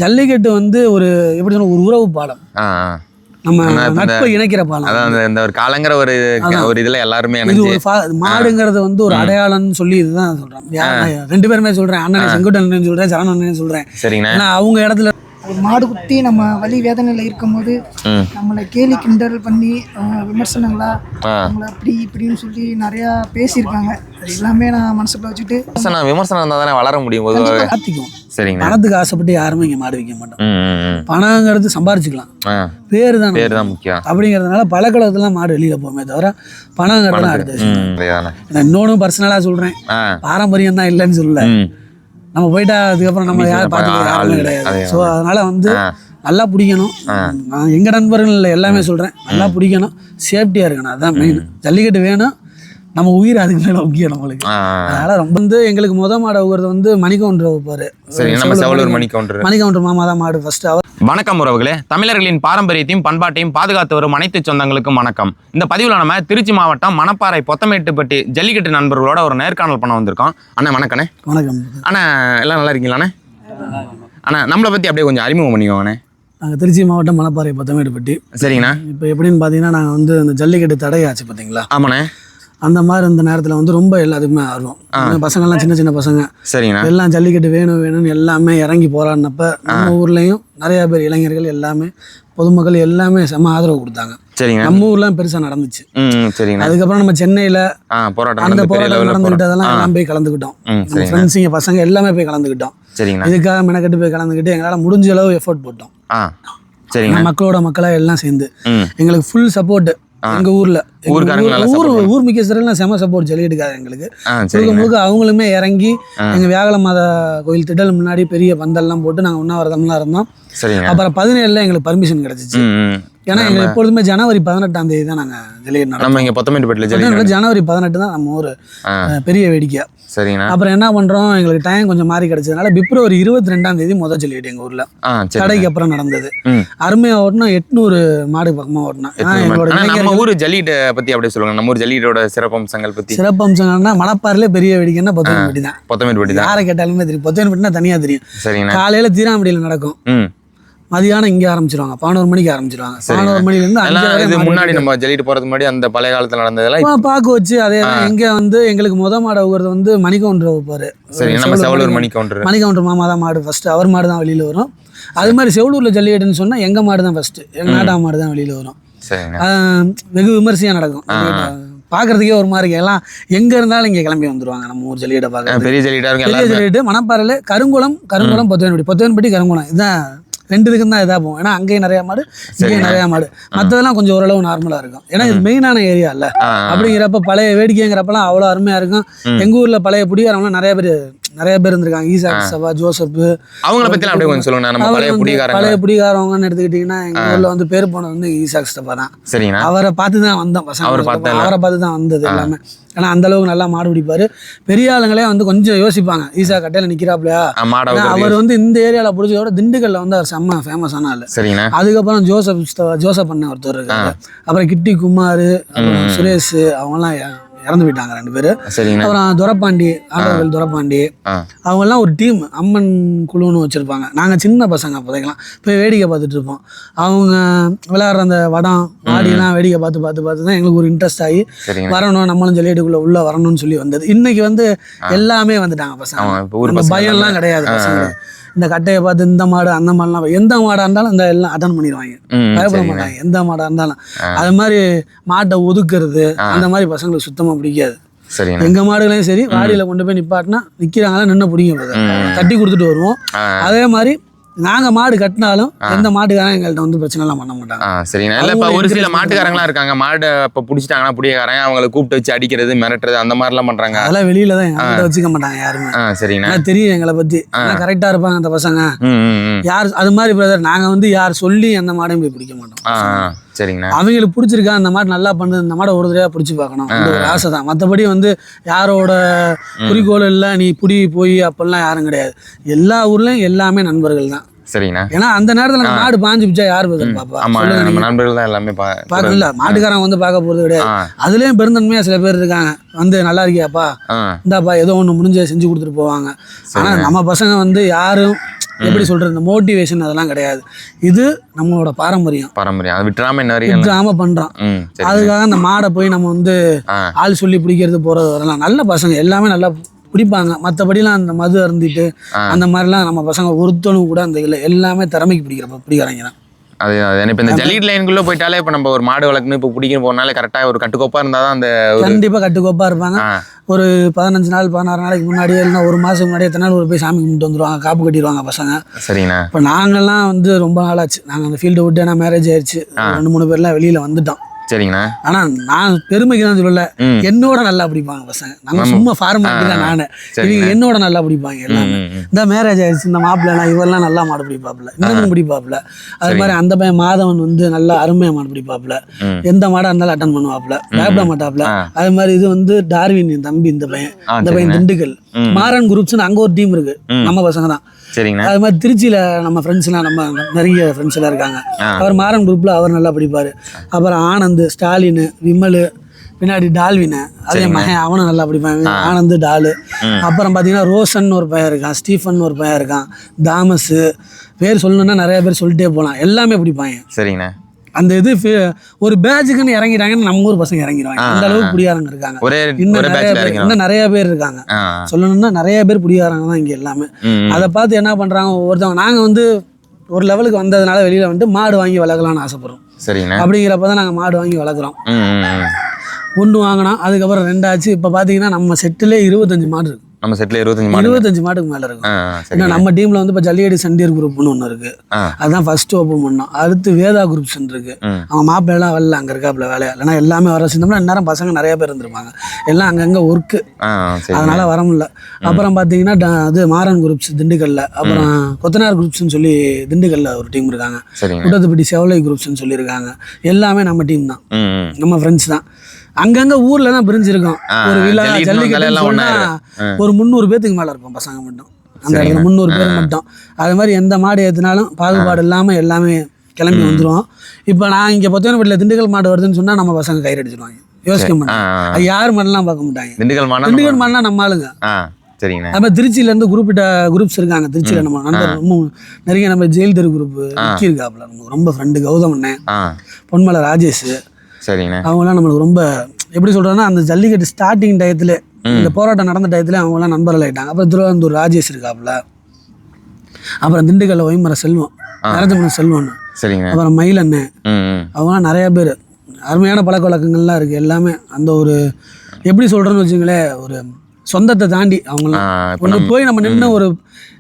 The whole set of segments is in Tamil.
ஜல்லிக்கட்டு வந்து ஒரு எப்படி சொல்ல ஒரு உறவு பாலம், நம்ம நட்பை இணைக்கிற பாலம். அதான் இந்த ஒரு காலங்கிற ஒரு இதுல எல்லாருமே இது ஒரு மாடுங்கிறது வந்து ஒரு அடையாளம்னு சொல்லி இதுதான் சொல்றேன். ரெண்டு பேருமே சொல்றேன், அண்ணன் செங்குட்டு அண்ணன் சொல்றேன், சரண அண்ணன் சொல்றேன். சரிங்க. ஏன்னா அவங்க இடத்துல ஒரு மாடு குத்தி நம்ம வலி வேதனையில் இருக்கும்போது நம்மளை கேலி கிண்டல் பண்ணி விமர்சனங்களா நம்மளை அப்படி இப்படின்னு சொல்லி நிறையா பேசியிருக்காங்க. அது எல்லாமே நான் மனசுக்குள்ள வச்சுட்டு விமர்சனம் இருந்தால் தானே வளர முடியும். காத்திக்கும். சரிங்க. பணத்துக்கு ஆசைப்பட்டு யாருமே இங்கே மாடு வைக்க மாட்டோம். பணங்கிறது சம்பாரிச்சுக்கலாம், பேரு தான் முக்கியம். அப்படிங்கிறதுனால பழக்கலத்துல மாடு வெளியில போமே தவிர பணங்கிறது அடுத்த விஷயம். இன்னொன்னு பர்சனலா சொல்றேன், பாரம்பரியம் தான் இல்லைன்னு சொல்லல. நம்ம போயிட்டா அதுக்கப்புறம் நம்ம யாரும் பார்த்துக்க யாருமே கிடையாது. ஸோ அதனால வந்து நல்லா பிடிக்கணும். நான் எங்கள் நண்பர்கள் இல்லை எல்லாமே சொல்கிறேன், நல்லா பிடிக்கணும், சேஃப்டியாக இருக்கணும், அதுதான் மெயின். ஜல்லிக்கட்டு வேணும், நம்ம உயிர் அதுக்கு மேலே முக்கியம் நம்மளுக்கு. அதனால ரொம்ப வந்து எங்களுக்கு மாடு ஊகிறது வந்து மணிக்கவுண்டர் வைப்பாரு. மணிக்கவுண்டர் மாமா தான் மாடு ஃபர்ஸ்ட். அவர் வணக்கம் உறவுகளே. தமிழர்களின் பாரம்பரியத்தையும் பண்பாட்டையும் பாதுகாத்து வரும் அனைத்து சொந்தங்களுக்கும் வணக்கம். இந்த பதிவில் நம்ம திருச்சி மாவட்டம் மணப்பாறை பொத்தமேட்டுப்பட்டி ஜல்லிக்கட்டு நண்பர்களோட ஒரு நேர்காணல் பண்ண வந்திருக்கோம். அண்ணா வணக்கண்ணே. வணக்கம் அண்ணா, எல்லாம் நல்லா இருக்கீங்களாண்ணே? அண்ணா, நம்மளை பற்றி அப்படியே கொஞ்சம் அறிமுகம் பண்ணிக்கோங்கண்ணே. நாங்கள் திருச்சி மாவட்டம் மணப்பாறை பொத்தமேட்டுப்பட்டி. சரிங்கண்ணா. இப்போ எப்படின்னு பார்த்தீங்கன்னா நாங்கள் வந்து இந்த ஜல்லிக்கட்டு தடையாச்சு பார்த்தீங்களா? ஆமாண்ணே. அந்த மாதிரி இந்த நேரத்தில் வந்து ரொம்ப எல்லாத்துக்குமே ஆர்வம். பசங்கள்லாம் சின்ன சின்ன பசங்க சரிங்கண்ணா எல்லாம் ஜல்லிக்கட்டு வேணும்னு எல்லாமே இறங்கி போராடினப்ப நம்ம ஊர்லேயும் நிறையா பேர் இளைஞர்கள் எல்லாமே பொதுமக்கள் எல்லாமே செம்ம ஆதரவு கொடுத்தாங்க. சரிங்க. நம்ம ஊர்லாம் பெருசாக நடந்துச்சு. சரிங்க. அதுக்கப்புறம் நம்ம சென்னையில் அந்த போராட்டம் நடந்துக்கிட்டதெல்லாம் எல்லாம் போய் கலந்துக்கிட்டோம். நம்ம ஃப்ரெண்ட்ஸுங்க பசங்க எல்லாமே போய் கலந்துக்கிட்டோம். இதுக்காக மெனக்கட்டு போய் கலந்துக்கிட்டு எங்களால் முடிஞ்ச அளவு எஃபோர்ட் போட்டோம். மக்களோட மக்களாக எல்லாம் சேர்ந்து எங்களுக்கு ஃபுல் சப்போர்ட். எங்க ஊர்ல ஊர் மிக்க சிறலாம் செம சப்போர்ட் ஜல்லிக்கட்டுக்காக எங்களுக்கு. முழுக்க அவங்களுமே இறங்கி எங்க வியாகல மாதா கோயில் திடல் முன்னாடி பெரிய பந்தல்லாம் போட்டு நாங்க உண்ணாவிரதம்லாம் இருந்தோம். அப்புறம் 17 எங்களுக்கு பர்மிஷன் கிடைச்சிச்சு. ஏன்னா எங்களுக்கு எப்பொழுதுமே ஜனவரி 18ஆம் தேதி தான் நாங்க ஜல்லிக்கட்டு. ஜனவரி 18 தான் நம்ம ஒரு பெரிய வேடிக்கை. அப்புறம் என்ன பண்றோம், எங்களுக்கு டைம் கொஞ்சம் மாறி கிடைச்சதுனால பிப்ரவரி 22ஆம் தேதி முதல் ஜல்லிக்கட்டு எங்க ஊர்ல கடைக்கு அப்புறம் நடந்தது. அருமையா ஓட்டணும், 800 மாடு பக்கமா ஓட்டணும். நம்ம ஊர் ஜல்லிக்கட்டை பத்தி அப்படியே சொல்லுங்க. நம்ம ஊர் ஜல்லிக்கட்டோட சிறப்பம்சங்கள் பத்தி. சிறப்பம்சங்கள்னா மணப்பாறையிலே பெரிய வேடிக்கைன்னா பொத்தமேட்டுப்பட்டி தான். பொத்தமேட்டுப்பட்டி தான் யாரை கேட்டாலுமே தெரியும். பொத்தமேட்டுப்பட்டினா தனியா தெரியும். காலையில தீராமடியில நடக்கும், மதியானம் இங்கே ஆரம்பிச்சிருவாங்க, 11 மணிக்கு ஆரம்பிச்சிருவாங்க. 11 மணிலேருந்து 5 முன்னாடி நம்ம ஜல்லிட்டு போறதுக்கு முன்னாடி அந்த பழைய காலத்துல நடந்ததெல்லாம் பாக்கு வச்சு அதே இங்க வந்து எங்களுக்கு மாடு ஊகிறது வந்து மணிக்கவுண்டர் வைப்பாரு. மணிக்கவுண்டர் மாமா தான் மாடு ஃபர்ஸ்ட். அவர் மாடு தான் வெளியில வரும். அது மாதிரி செவலூர்ல ஜல்லிக்கட்டுன்னு சொன்னா எங்க மாடு தான் ஃபர்ஸ்ட், எங்க நாட்டா மாடு தான் வெளியில வரும். வெகு விமர்சையா நடக்கும். பாக்குறதுக்கே ஒரு மாதிரி எல்லாம் எங்க இருந்தாலும் இங்க கிளம்பி வந்துருவாங்க நம்ம ஊர் ஜல்லிக்கட்டை பார்க்க. பெரிய ஜல்லிக்கட்டு மணப்பாறையில கருங்குளம் பொத்தவன்பட்டி கருங்குளம் இதுதான் 2 இதுக்கும் தான் இதாக போகும். ஏன்னா அங்கேயும் நிறையா மாடு, இங்கேயும் நிறையா மாடு. மற்றதெல்லாம் கொஞ்சம் ஓரளவு நார்மலாக இருக்கும். ஏன்னா இது மெயினான ஏரியா இல்லை. அப்படிங்கிறப்ப பழைய வேடிக்கைங்கிறப்பெல்லாம் அவ்வளோ அருமையாக இருக்கும். எங்கள் ஊரில் பழைய புடிகாரவங்களாம் நிறைய பேர் இருந்திருக்காங்க. ஈசாக் சபா, ஜோசப், அவங்கள பத்தி பழைய புடிகாரவங்கன்னு எடுத்துக்கிட்டீங்கன்னா எங்க ஊர்ல வந்து பேர் போனது வந்து ஈசாக் சபா தான். அவரை பார்த்து தான் வந்தோம் பசங்க, அவரை பார்த்து தான் வந்தது எல்லாமே. ஏன்னா அந்த அளவுக்கு நல்லா மாடு பிடிப்பாரு. பெரிய ஆளுங்களே வந்து கொஞ்சம் யோசிப்பாங்க, ஈசா கட்டையில நிக்கிறாப்லையா. அவர் வந்து இந்த ஏரியால பிடிச்சதோட திண்டுக்கல்ல வந்து அவர் செம்ம ஃபேமஸான ஆளு. அதுக்கப்புறம் ஜோசப் அண்ணன் ஒருத்தர் இருக்காரு. அப்புறம் கிட்டி குமார், அப்புறம் சுரேஷ், அவங்கெல்லாம் இறந்து போயிட்டாங்க 2 பேரு. அப்புறம் துரப்பாண்டி, ஆண்டவர்கள் துரப்பாண்டி, அவங்க எல்லாம் ஒரு டீம் அம்மன் குழுன்னு வச்சிருப்பாங்க. நாங்க சின்ன பசங்க அப்போதைக்கெல்லாம் போய் வேடிக்கை பார்த்துட்டு இருப்போம். அவங்க விளையாடுற அந்த வடம் வாடியெல்லாம் வேடிக்கை பார்த்து தான் எங்களுக்கு ஒரு இன்ட்ரெஸ்ட் ஆகி வரணும், நம்மளும் ஜல்லிக்கட்டுக்குள்ள உள்ள வரணும்னு சொல்லி வந்தது. இன்னைக்கு வந்து எல்லாமே வந்துட்டாங்க பசங்க, பயம்லாம் கிடையாது பசங்க. இந்த கட்டையை பார்த்து இந்த மாடு அந்த மாடுலாம் எந்த மாடாக இருந்தாலும் இந்த எல்லாம் அட்டன் பண்ணிடுவாங்க, பயப்பட மாட்டாங்க. எந்த மாடாக இருந்தாலும் அது மாதிரி மாட்டை ஒதுக்குறது அந்த மாதிரி பசங்களுக்கு சுத்தமாக பிடிக்காது. எங்க மாடுகளையும் சரி வாடியில கொண்டு போய் நிப்பாட்டினா நிக்கிறாங்களா நின்று பிடிங்க தட்டி கொடுத்துட்டு வருவோம். அதே மாதிரி நாங்க மாடு கட்டினாலும் எந்த மாட்டுக்காரங்க எங்கள்கிட்ட வந்து பிரச்சனை எல்லாம் பண்ண மாட்டாங்க. சரிங்க. இப்ப ஒரு சில மாட்டுக்காரங்களா இருக்காங்க, மாடு இப்ப புடிச்சிட்டாங்கன்னா புடியக்காரங்க அவங்களை கூப்பிட்டு வச்சு அடிக்கிறது, மிரட்டுறது, அந்த மாதிரி எல்லாம் பண்றாங்க. அதெல்லாம் வெளியில தான் எங்கள்கிட்ட வச்சுக்க மாட்டாங்க யாருமே. சரிங்க. தெரியும் எங்களை பத்தி கரெக்டா இருப்பாங்க அந்த பசங்க. யார் அது மாதிரி பிரதர், நாங்க வந்து யார் சொல்லி அந்த மாடையும் போய் பிடிக்க மாட்டோம். சரிங்கண்ணா. அவங்களுக்கு பிடிச்சிருக்கா அந்த மாதிரி நல்லா பண்ணுது, இந்த மாடை ஒரு தடவையா பிடிச்சி பார்க்கணும், அந்த ஒரு ஆசை தான். மற்றபடி வந்து யாரோட குறிக்கோள் இல்லை நீ புடி போய் அப்படிலாம் யாரும் கிடையாது. எல்லா ஊர்லயும் எல்லாமே நண்பர்கள் தான். சரிங்கண்ணா. ஏன்னா அந்த நேரத்துல அந்த மாடு பாஞ்சு பிச்சா யாரு பதில் பாப்பா? ஆமா, நம்ம நண்பர்கள் தான் எல்லாமே பாக்கல, மாட்டுக்காரங்க வந்து பார்க்க போறது கிடையாது. அதுலயும் பெருந்தன்மையா சில பேர் இருக்காங்க, வந்து நல்லா இருக்கியாப்பா, இந்தாப்பா ஏதோ ஒண்ணு முடிஞ்ச செஞ்சு கொடுத்துட்டு போவாங்க. ஆனா நம்ம பசங்க வந்து யாரும் எப்படி சொல்றது, இந்த மோட்டிவேஷன் அதெல்லாம் கிடையாது. இது நம்மளோட பாரம்பரியம் அதை விட்டுறாம பண்றோம். அதுக்காக அந்த மாடை போய் நம்ம வந்து ஆள் சொல்லி பிடிக்கிறது போறது வரலாம். நல்ல பசங்க எல்லாமே நல்லா பிடிப்பாங்க. மற்றபடிலாம் அந்த மது அருந்திட்டு அந்த மாதிரிலாம் நம்ம பசங்க ஒருத்தனும் கூட அந்த இல்லை, எல்லாமே திறமைக்கு பிடிக்கிறாங்க தான். அது இப்போ இந்த ஜல்லிக்கட்டு லைனுக்குள்ள போயிட்டாலே இப்போ நம்ம ஒரு மாடு வளர்க்கணும், இப்போ பிடிக்கணும் போனாலே கரெக்டாக ஒரு கட்டுக்கோப்பா இருந்தால் தான் அந்த கண்டிப்பாக கட்டுக்கோப்பா இருப்பாங்க. ஒரு 15 நாள் 16 நாளைக்கு முன்னாடியே இல்லைன்னா ஒரு மாதம் முன்னாடியே எத்தனை நாள் ஒரு போய் சாமி கும்பிட்டு வந்துடுவாங்க, காப்பு கட்டிடுவாங்க பசங்க. சரிண்ணா. இப்போ நாங்கள்லாம் வந்து ரொம்ப நாளாச்சு, நாங்கள் அந்த ஃபீல்டை விட்டு, ஏன்னா மேரேஜ் ஆயிடுச்சு, 2-3 பேர்லாம் வெளியில் வந்துட்டோம். சரிங்கண்ணா. ஆனா நான் பெருமைக்கு தான் சொல்லல, என்னோட நல்லா பிடிப்பாங்க பசங்க. நம்ம சும்மா ஃபார்மாலிட்டி தான். நானு இவங்க என்னோட நல்லா பிடிப்பாங்க எல்லாமே. இந்த மேரேஜ் ஆயிடுச்சு, இந்த மாப்பிள்ளை இவரெல்லாம் நல்லா மாடு பிடிப்பாப்புல, இன்னமும் பிடிப்பாப்புல. அது மாதிரி அந்த பையன் மாதவன் வந்து நல்லா அருமையா மாடு பிடிப்பாப்புல, எந்த மாடா இருந்தாலும் அட்டன் பண்ணுவாப்புல, பயப்பட மாட்டாப்புல. அது மாதிரி இது வந்து டார்வின் என் தம்பி, இந்த பையன் திண்டுக்கல் மாறன் குரூப்ஸ்னு அங்க ஒரு டீம் இருக்கு, நம்ம பசங்க தான். அது மாதிரி திருச்சியில நம்ம ஃப்ரெண்ட்ஸ் எல்லாம், நம்ம நிறைய ஃப்ரெண்ட்ஸ் எல்லாம் இருக்காங்க. அவர் மாறன் குரூப்ல அவர் நல்லா பிடிப்பாரு. அப்புறம் ஆனந்த், ஸ்டாலின், விமல், பின்னாடி டால்வின், அதே மகன் அவனும் நல்லா பிடிப்பாங்க, ஆனந்த், டாலு. அப்புறம் பார்த்தீங்கன்னா ரோஷன் ஒரு பையன் இருக்கான், ஸ்டீஃபன் ஒரு பையன் இருக்கான், தாமஸ், பேர் சொல்லணும்னா நிறைய பேர் சொல்லிட்டே போகலாம், எல்லாமே பிடிப்பாங்க. சரிங்கண்ணா. அந்த இது ஒரு பேட்சுக்குன்னு இறங்கிட்டாங்கன்னு நம்ம ஊர் பசங்க இறங்கிடுவாங்க, அந்த அளவுக்கு பிடிக்காரங்க இருக்காங்க. இன்னும் நிறைய பேர் இருக்காங்க, சொல்லணும்னா நிறைய பேர் பிடிக்காரங்க தான் இங்க எல்லாமே. அதை பார்த்து என்ன பண்றாங்க ஒவ்வொருத்தவங்க, நாங்க வந்து ஒரு லெவலுக்கு வந்ததுனால வெளியில வந்துட்டு மாடு வாங்கி வளர்க்கலாம்னு ஆசைப்படுறோம். அப்படிங்கிறப்பதான் நாங்க மாடு வாங்கி வளர்க்குறோம். ஒன்று வாங்கினோம், அதுக்கப்புறம் 2 ஆச்சு. இப்போ பார்த்தீங்கன்னா நம்ம செட்டிலே 25 மாடு இருக்கு. நம்ம செட்டில் 25 மாட்டுக்கு மேலே இருக்கும். ஏன்னா நம்ம டீமில் வந்து இப்போ ஜல்லிக்கட்டு சண்டியர் குரூப்னு ஒன்று இருக்கு, அதுதான் ஃபர்ஸ்ட் ஓப்பன் பண்ணோம். அடுத்து வேதா குரூப்ஸ் இருக்கு, அவங்க மாப்பிள்ளைலாம் வரல, அங்கே இருக்காப்புல வேலையா, இல்லைன்னா எல்லாமே வர செஞ்சோம்னா இந்நேரம் பசங்க நிறைய பேர் இருந்திருப்பாங்க, எல்லாம் அங்கங்கே ஒர்க்கு, அதனால வர முடியல. அப்புறம் பார்த்தீங்கன்னா அது மாறன் குரூப்ஸ் திண்டுக்கல்ல, அப்புறம் கொத்தனார் குரூப்ஸ்ன்னு சொல்லி திண்டுக்கல்ல ஒரு டீம் இருக்காங்க, குட்டத்துப்பட்டி செவலை குரூப்ஸ்ன்னு சொல்லியிருக்காங்க. எல்லாமே நம்ம டீம் தான், நம்ம ஃப்ரெண்ட்ஸ் தான். அங்கங்க ஊர்ல தான் பிரிஞ்சிருக்கோம். ஒரு விழா ஜல்லிக்கட்டு ஒரு 300 பேத்துக்கு மேல இருப்போம் பசங்க மட்டும், அந்த இடத்துல 300 பேர் மட்டும். அது மாதிரி எந்த மாடு ஏற்றினாலும் பாகுபாடு இல்லாம எல்லாமே கிளம்பி வந்துடும். இப்போ நான் இங்க பொத்தனப்பட்டியில் திண்டுக்கல் மாடு வருதுன்னு சொன்னா நம்ம பசங்க கயிறு அடிச்சிடுவாங்க, யோசிக்க மாட்டாங்க, அது யார் மாடெல்லாம் பார்க்க மாட்டாங்க. திண்டுக்கல் மாடுனா நம்ம ஆளுங்க. அது மாதிரி திருச்சியில இருந்து குரூப்ஸ் இருக்காங்க. திருச்சியில நம்ம நண்பர் ரொம்ப நிறைய, நம்ம ஜெயில் தெரு குரூப் இருக்காப்புல, நமக்கு ரொம்ப ஃப்ரெண்டு கௌதம் அண்ணன், பொன்மலை ராஜேஷ், அவங்களாம் நம்மளுக்கு ரொம்ப எப்படி சொல்றதுன்னா, அந்த ஜல்லிக்கட்டு ஸ்டார்டிங் டயத்துல, இந்த போராட்டம் நடந்த டயத்துல அவங்களாம் நண்பர்கள் ஆயிட்டாங்க. அப்புறம் திருவாரூர் ராஜேஷ் இருக்காப்புல, அப்புறம் திண்டுக்கல்ல ஒய்மர செல்வம், நரஞ்சமன செல்வம், அப்புறம் மயிலண்ணன், அவங்களாம் நிறைய பேர் அருமையான பழக்க வழக்கங்கள்லாம் இருக்கு. எல்லாமே அந்த ஒரு எப்படி சொல்றேன்னு வச்சுங்களேன், ஒரு சொந்தத்தை தாண்டி அவங்களாம் ஒன்று போய் நம்ம நின்று ஒரு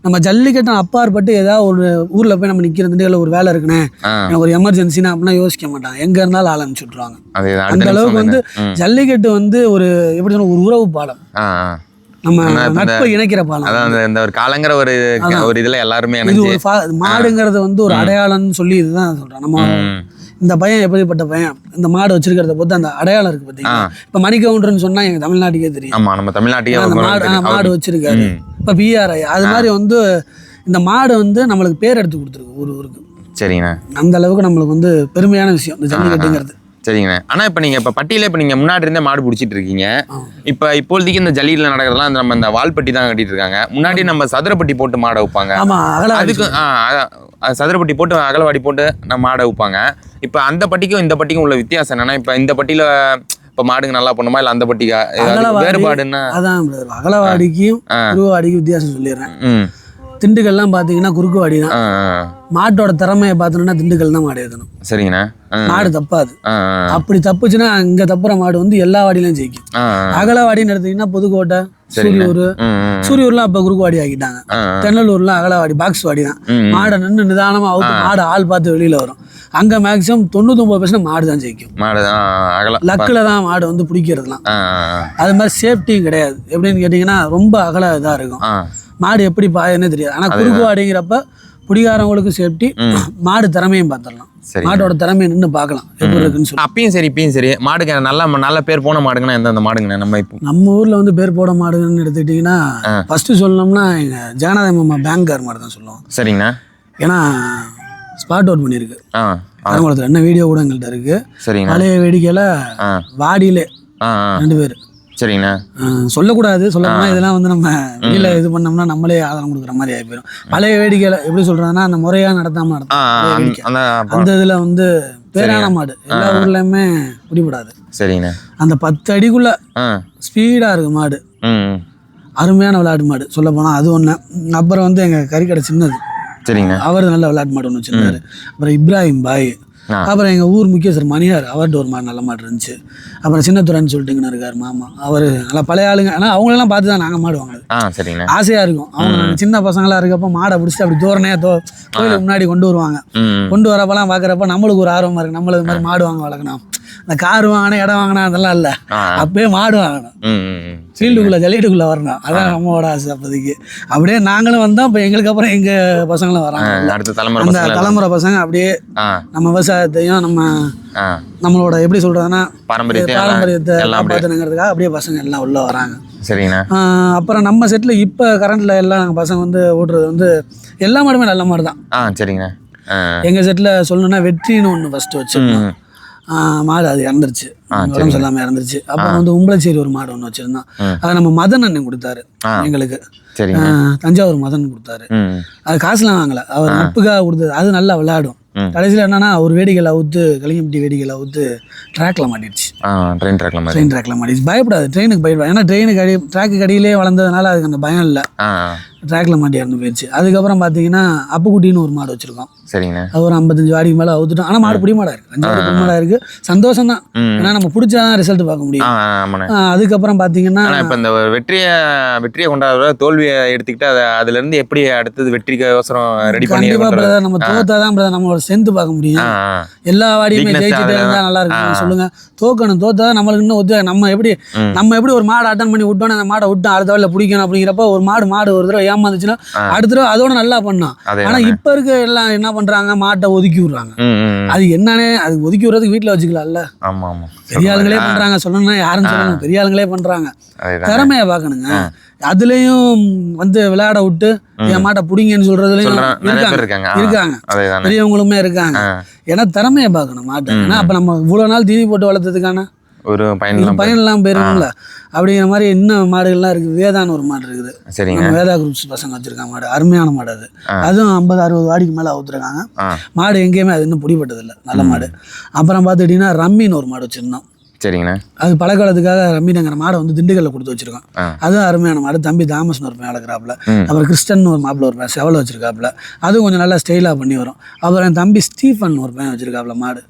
நம்ம ஜல்லிக்கட்டு அப்பாற்பட்டு ஏதாவது ஒரு ஊர்ல போய் நம்ம நிக்கிற திண்டுக்கல்ல ஒரு வேலை இருக்குன்னு, எனக்கு ஒரு எமர்ஜென்சினா அப்படின்னா யோசிக்க மாட்டாங்க, எங்க இருந்தாலும் ஆள் அனுப்பிச்சு விட்டுருவாங்க. அந்த அளவுக்கு வந்து ஜல்லிக்கட்டு வந்து ஒரு எப்படி சொல்ல, ஒரு உறவு பாலம், நம்ம நட்பை இணைக்கிற பாலம். இந்த ஒரு காலங்கிற ஒரு இதுல எல்லாருமே இது ஒரு மாடுங்கிறது வந்து ஒரு அடையாளம்னு சொல்லி இதுதான் சொல்றேன். நம்ம இந்த பையன் எப்படிப்பட்ட பையன், இந்த மாடு வச்சிருக்கிறத பொறுத்து அந்த அடையாளம் இருக்கு பார்த்தீங்கன்னா. இப்போ மணிகவுண்டர்னு சொன்னா எங்க தமிழ்நாட்டுக்கே தெரியும். ஆமா, நம்ம தமிழ்நாட்டுக்கே மாடு வச்சிருக்காரு. இப்போ பிஆர்ஐ அது மாதிரி வந்து இந்த மாடு வந்து நம்மளுக்கு பேர் எடுத்து கொடுத்துருக்கு ஊருக்கு. சரிங்கண்ணா. அந்த அளவுக்கு நம்மளுக்கு வந்து பெருமையான விஷயம் இந்த ஜல்லிக்கட்டுங்கிறது. சரிங்கண்ணா. ஆனால் இப்போ நீங்கள் இப்போ பட்டியில் இப்போ நீங்கள் முன்னாடி இருந்தே மாடு பிடிச்சிட்டு இருக்கீங்க. இப்போ இப்போதைக்கு இந்த ஜல்லியில் நடக்கிறதுலாம் நம்ம இந்த வால்பட்டி தான் கட்டிட்டு இருக்காங்க. முன்னாடி நம்ம சதுரப்பட்டி போட்டு மாடை வைப்பாங்க. அதுக்கு சதுரப்பட்டி போட்டு அகலவாடி போட்டு நம்ம மாடை வைப்பாங்க. இப்போ அந்த பட்டிக்கும் இந்த பட்டிக்கும் உள்ள வித்தியாசம் என்னன்னா, இப்போ இந்த பட்டியில் இப்போ மாடுங்க நல்லா பண்ணுமா, இல்லை அந்த பட்டிக்கா வேறுபாடுன்னா? அதான் அகலவாடிக்கும் குருவாடிக்கும் வித்தியாசம் சொல்லிடுறேன். திண்டுக்கல்லாம் பார்த்தீங்கன்னா குறுக்குவாடி தான். மாட்டோட திறமையை பார்த்தோம்னா திண்டுக்கல் தான் மாடு ஏற்றணும். சரிங்கண்ணா. மாடு தப்பாது. அப்படி தப்புச்சுன்னா இங்க தப்புற மாடு வந்து எல்லா வாடியிலும் ஜெயிக்கும். அகலவாடின்னு எடுத்தீங்கன்னா புதுக்கோட்டை, சூரியூர்லாம் அப்ப குறுக்குவாடி ஆக்கிட்டாங்க. தென்னலூர்லாம் அகலவாடி பாக்ஸ் வாடி தான். மாடை நின்று நிதானமா மாடு ஆள் பார்த்து வெளியில வரும். அங்க மேக்சிமம் 99% மாடு தான் ஜெயிக்கும். லக்குல தான் மாடு வந்து பிடிக்கிறதுலாம். அது மாதிரி சேஃப்டியும் கிடையாது. எப்படின்னு கேட்டீங்கன்னா ரொம்ப அகல இதா இருக்கும். மாடு எப்படி பாயன்னே தெரியாது. ஆனா குறுக்குவாடிங்கிறப்ப குடிகாரவங்களுக்கு சேஃப்டி, மாடு திறமையும் பார்த்துடலாம். மாட்டோட திறமையை நின்று பார்க்கலாம் எப்படி இருக்குன்னு சொல்லி. அப்பயும் சரி இப்பயும் சரி மாடுக்கு நல்ல பேர் போன மாடுங்கன்னா எந்தெந்த மாடுங்கண்ணா? நம்ம ஊர்ல வந்து பேர் போட மாடுன்னு எடுத்துக்கிட்டீங்கன்னா ஃபர்ஸ்ட் சொல்லணும்னா எங்க ஜெகநாத மாமா பேங்கார் மாடு தான் சொல்லுவோம். சரிங்கண்ணா. ஏன்னா ஸ்பாட் அவுட் பண்ணியிருக்கு. ஆ என்ன வீடியோ கூட எங்கள்கிட்ட இருக்கு. சரிங்கண்ணா. பழைய வேடிக்கையில் வாடியிலே 2 பேர். சரிங்கண்ணா. சொல்லக்கூடாது, சொல்லப்போனால் இதெல்லாம் வந்து நம்ம வெளியில் இது பண்ணோம்னா நம்மளே ஆதாரம் கொடுக்குற மாதிரி ஆகி போயிடும். பழைய வேடிக்கையில் எப்படி சொல்கிறதுனா அந்த முறையாக நடத்தாமல் நடத்தும். அந்த இதில் வந்து பேரான மாடு எல்லா ஊர்லேயுமே பிடிபடாது. சரிங்கண்ணா. அந்த 10 அடிக்குள்ள ஸ்பீடாக இருக்குது மாடு. அருமையான விளையாட்டு மாடு சொல்ல போனால் அது ஒன்று. அப்புறம் வந்து எங்கள் கறிக்கடை சின்னது. சரிங்க. அவர் நல்ல விளையாட்டு மாடு ஒன்று வச்சுருந்தாரு. அப்புறம் இப்ராஹிம் பாய். அப்புறம் எங்கள் ஊர் முக்கியஸ்தர் மணியார், அவர்கிட்ட ஒரு மாடு நல்ல மாடு இருந்துச்சு. அப்புறம் சின்னத்துறைன்னு சொல்லிட்டுங்கன்னு இருக்கார் மாமா, அவர் நல்லா பழைய ஆளுங்க. ஆனால் அவங்களெல்லாம் பார்த்து தான் நாங்கள் மாடு வாங்கினது. ஆசையாக இருக்கும். அவங்க சின்ன பசங்களாக இருக்கப்போ மாடை பிடிச்சிட்டு அப்படி தோரணையாக கோயிலுக்கு முன்னாடி கொண்டு வருவாங்க. கொண்டு வரப்பெல்லாம் பார்க்குறப்ப நம்மளுக்கு ஒரு ஆர்வமாக இருக்குது, நம்மளுக்கு இது மாதிரி மாடு வாங்க வளர்க்கணும். அந்த கார் வாங்கினா இடம் வாங்கினா அதெல்லாம் இல்லை, அப்பயே மாடு வாங்கணும், ஃபீல்டுக்குள்ளே ஜல்லிக்கட்டுக்குள்ளே வரணும். அதான் நம்மளோட ஆசை அப்போதைக்கு. அப்படியே நாங்களும் வந்தோம். இப்போ எங்களுக்கு அப்புறம் எங்கள் பசங்களும் வராங்க. அந்த தலைமுறை பசங்க அப்படியே நம்ம விவசாயத்தையும் நம்மளோட எப்படி சொல்கிறதுனா பாரம்பரியத்தை காப்பாற்றணுங்கிறதுக்காக அப்படியே பசங்க எல்லாம் உள்ளே வராங்க. சரிங்கண்ணா. அப்புறம் நம்ம செட்டில் இப்போ கரண்ட்டில் எல்லாம் நாங்கள் பசங்க வந்து ஓட்டுறது வந்து எல்லா மாடுமே நல்ல மாடு தான். சரிங்கண்ணா. எங்கள் செட்டில் சொல்லணுன்னா வெற்றின்னு ஒன்று ஃபஸ்ட்டு வச்சுருந்தோம். மாடு அது இறந்துருச்சு, உடம்பு சொல்லாமல் இறந்துருச்சு. அப்புறம் வந்து உம்பளச்சேரி ஒரு மாடு ஒன்று வச்சுருந்தோம். அதை நம்ம மதன் அண்ணன் கொடுத்தாரு எங்களுக்கு. தஞ்சாவூர் மதன் கொடுத்தாரு. அது காசுலாம் வாங்கலை, அவர் நட்புக்காக கொடுத்தது. அது நல்லா விளையாடும். கடைசியில் என்னன்னா ஒரு வேடிக்கையில் அவுத்து கலிங்கப்பட்டி வேடிக்கையில் அவுத்து ட்ராக்ல மாட்டிடுச்சு. ட்ரெயின் ட்ராக்ல மாட்டிடுச்சு. பயப்படாது, ட்ரெயினுக்கு பயப்படாது. ஏன்னா ட்ராக்கு அடியிலே வளர்ந்ததுனால அதுக்கு அந்த பயம் இல்லை. ட்ராக்ல மாட்டி இறந்து போயிடுச்சு. அதுக்கப்புறம் பார்த்தீங்கன்னா அப்புக்குட்டின்னு ஒரு மாடு வச்சிருக்கோம். சரிங்க. அது ஒரு 55 வாடிக்கு மேலே அவுத்துட்டோம். ஆனால் மாடு பிடி மாடா இருக்கு, 5 வாடி பிடி மாடா இருக்கு. சந்தோஷம் தான், ஏன்னா நம்ம பிடிச்சாதான் ரிசல்ட் பார்க்க முடியும். அதுக்கப்புறம் பார்த்தீங்கன்னா இப்போ இந்த வெற்றியை கொண்டாடுற தோல்வியை எடுத்துக்கிட்டு அதுல இருந்து எப்படி அடுத்தது வெற்றிக்கு அவசரம் ரெடி பண்ணி பிரதர் நம்ம தோத்தாதான் பிரதர் நம்மளோட ஸ்ட்ரென்த் பார்க்க முடியும். எல்லா வாடியுமே ஜெயிச்சுட்டே இருந்தா நல்லா இருக்கு சொல்லுங்க. தோக்கணும், தோத்தாதான் நம்மளுக்கு இன்னும் நம்ம எப்படி ஒரு மாடு அட்டன் பண்ணி விட்டோம், அந்த மாடை விட்டு அடுத்த வாடியில் பிடிக்கணும். அப்படிங்கிறப்ப ஒரு மாடு ஒரு தடவை ஏமாந்துச்சுன்னா அடுத்த தடவை அதோட நல்லா பண்ணோம். ஆனா இப்ப இருக்க எல்லாம் என்ன பண்றாங்க, மாட்டை ஒதுக்கி விடுறாங்க. அது என்னன்னு அது ஒதுக்கி விடுறதுக்கு வீட்டுல வச்சுக்கலாம்ல. பெரிய ஆளுங்களே பண்றாங்க, சொல்லணும்னா யாரும் சொல்லணும், பெரிய ஆளுங்களே பண்றாங்க. திறமைய பாக்கணுங்க. அதுலயும் வந்து விளையாட விட்டு என் மாட்டை புடிங்கன்னு சொல்றதுலயும் இருக்காங்க, பெரியவங்களுமே இருக்காங்க. ஏன்னா திறமைய பாக்கணும் மாட்டை. ஏன்னா அப்ப நம்ம இவ்வளவு நாள் தீனி போட்டு வளர்த்ததுக்கான ஒரு பயனெல்லாம் போயிருக்கும்ல. அப்படிங்கிற மாதிரி இன்னும் மாடுகள்லாம் இருக்குது. வேதான்னு ஒரு மாடு இருக்குது. நம்ம வேதா குரூப்ஸ் பசங்க வச்சிருக்காங்க மாடு, அருமையான மாடு அது. அதுவும் 50-60 வாடிக்கு மேலே அவுத்துருக்காங்க. மாடு எங்கேயுமே அது இன்னும் பிடிப்பட்டதில்லை, நல்ல மாடு. அப்புறம் பார்த்துக்கிட்டிங்கன்னா ரம்மின்னு ஒரு மாடு வச்சுருந்தோம். சரிங்கண்ணா. அது பழக்காலத்துக்காக ரம்மிங்கிற மாடை வந்து திண்டுக்கல்ல கொடுத்து வச்சிருக்கோம். அதுவும் அருமையான மாடு. தம்பி தாமஸ்னு ஒரு பையன் வளர்க்குறாப்புல. அப்புறம் கிறிஸ்டன் ஒரு மாப்பிள்ள ஒரு பையன் செவலை வச்சிருக்காப்புல, அதுவும் கொஞ்சம் நல்லா ஸ்டைலாக பண்ணி வரும். அப்புறம் என் தம்பி ஸ்டீஃபன் ஒரு பையன் வச்சிருக்காப்புல மாடு.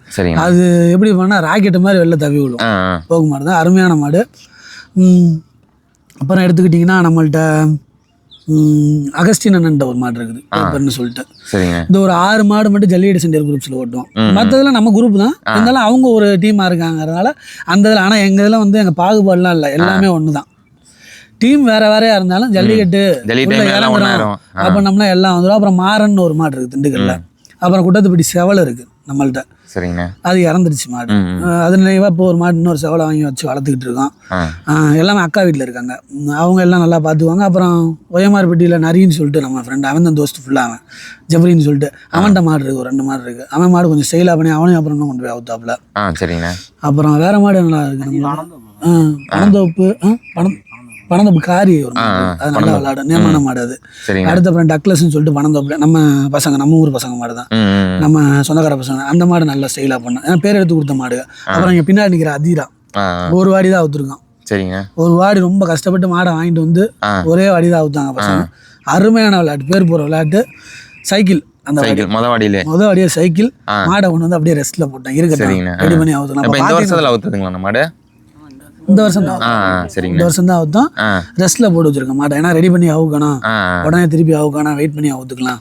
அது எப்படி பண்ணால் ராக்கெட்டு மாதிரி வெளில தவி விடும், போக மாடு தான், அருமையான மாடு. அப்புறம் எடுத்துக்கிட்டிங்கன்னா நம்மள்ட்ட அகஸ்டின் அண்ணன் ஒரு மாடு இருக்குது பேப்பர்னு சொல்லிட்டு. இந்த ஒரு 6 மாடு மட்டும் ஜல்லிக்கட்டு சென்டர் குரூப்ஸில் ஓட்டுவோம். மற்றதெல்லாம் நம்ம குரூப் தான், இருந்தாலும் அவங்க ஒரு டீமாக இருக்காங்கிறதுனால அந்த இதில். ஆனால் எங்கள் இதில் வந்து எங்கள் பாகுபாடுலாம் இல்லை, எல்லாமே ஒன்று தான். டீம் வேற வேறையா இருந்தாலும் ஜல்லிக்கட்டு அப்படின்னம்னா எல்லாம் வந்துடும். அப்புறம் மாறன்னு ஒரு மாடு இருக்குது திண்டுக்கல்ல. அப்புறம் குட்டத்துப்பட்டி செவலை இருக்குது நம்மள்ட்ட. சரிங்க. அது இறந்துருச்சு மாடு. அது நினைவா இப்போ ஒரு மாடு இன்னொரு செவலை வாங்கி வச்சு வளர்த்துக்கிட்டு இருக்கோம். எல்லாமே அக்கா வீட்டில் இருக்காங்க, அவங்க எல்லாம் நல்லா பார்த்துக்குவாங்க. அப்புறம் ஒயமார்பட்டியில் நரின்னு சொல்லிட்டு நம்ம ஃப்ரெண்டு, அவன் தான் தோஸ்து ஃபுல்லாக, அவன் ஜெஃப்ரின்னு சொல்லிட்டு அவன்கிட்ட மாடு இருக்குது, ஒரு 2 மாடு இருக்குது. அவன் மாடு கொஞ்சம் ஸ்டைலாக பண்ணி அவனையும் அப்புறம் இன்னும் கொண்டு போய் அவுத்தாப்புல. சரிங்க. அப்புறம் வேற மாடு நல்லா இருக்குது, பணந்தோப்பு பணந்தோப்பு காரி ஒரு மாடு, அது நல்லா விளையாடும், நேமான மாடு அது. அடுத்த அப்புறம் டக்லஸ்ன்னு சொல்லிட்டு பணந்தோப்புல நம்ம ஊர் பசங்க மாடு தான், நம்ம சொந்தக்கார பசங்க. அந்த மாடு நல்லா ஸ்டைலாக பண்ணும், ஏன்னா பேர் எடுத்து கொடுத்த மாடு. அப்புறம் இங்கே பின்னாடி நிற்கிற அதீரா ஒரு வாடி தான் அவுத்துருக்கோம். சரிங்க. ஒரு வாடி ரொம்ப கஷ்டப்பட்டு மாடை வாங்கிட்டு வந்து ஒரே வாடி தான் அவுத்தாங்க பசங்க. அருமையான விளையாட்டு, பேர் போகிற விளையாட்டு. சைக்கிள், அந்த முத வாடியே சைக்கிள் மாடை கொண்டு வந்து அப்படியே ரெஸ்ட்ல போட்டேன், இருக்கட்டும் ரெடி பண்ணி அவுத்தலாம். மாடு இந்த வருஷம் தான், இந்த வருஷம் தான் அவுத்தோம். ரெஸ்ட்ல போட்டு வச்சிருக்க மாட்டேன், ஏன்னா ரெடி பண்ணி அவுக்கணும், உடனே திருப்பி அவுக்கணும், வெயிட் பண்ணி அவுத்துக்கலாம்.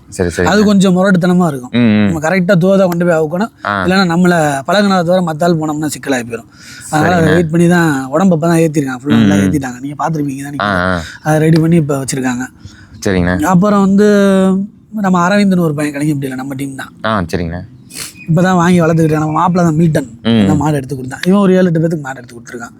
அது கொஞ்சம் முரட்டுத்தனமா இருக்கும். நம்ம கரெக்டா தோதா கொண்டு போய் அவுக்கணும், இல்லைன்னா நம்மள பழகினா தவிர மத்தால் போனோம்னா சிக்கலாகி போயிடும். அதனால அதை வெயிட் பண்ணி தான் உடம்பு இப்போ தான் ஏற்றிருக்காங்க, ஃபுல்லாக நல்லா ஏற்றிட்டாங்க. நீங்கள் பார்த்துருப்பீங்க தான், அதை ரெடி பண்ணி இப்போ வச்சிருக்காங்க. சரிங்க. அப்புறம் வந்து நம்ம அரவிந்தன் ஒரு பையன் கிடைக்கும், இப்படி இல்லை நம்ம டீம் தான். சரிங்க. இப்போ தான் வாங்கி வளர்த்துக்கிட்டேன். நம்ம மாப்பிள்ள தான் மில்டன் அந்த மாடு எடுத்து கொடுத்தான். இவன் ஒரு 7-8 பேத்துக்கு மாடு எடுத்து கொடுத்துருக்கான்.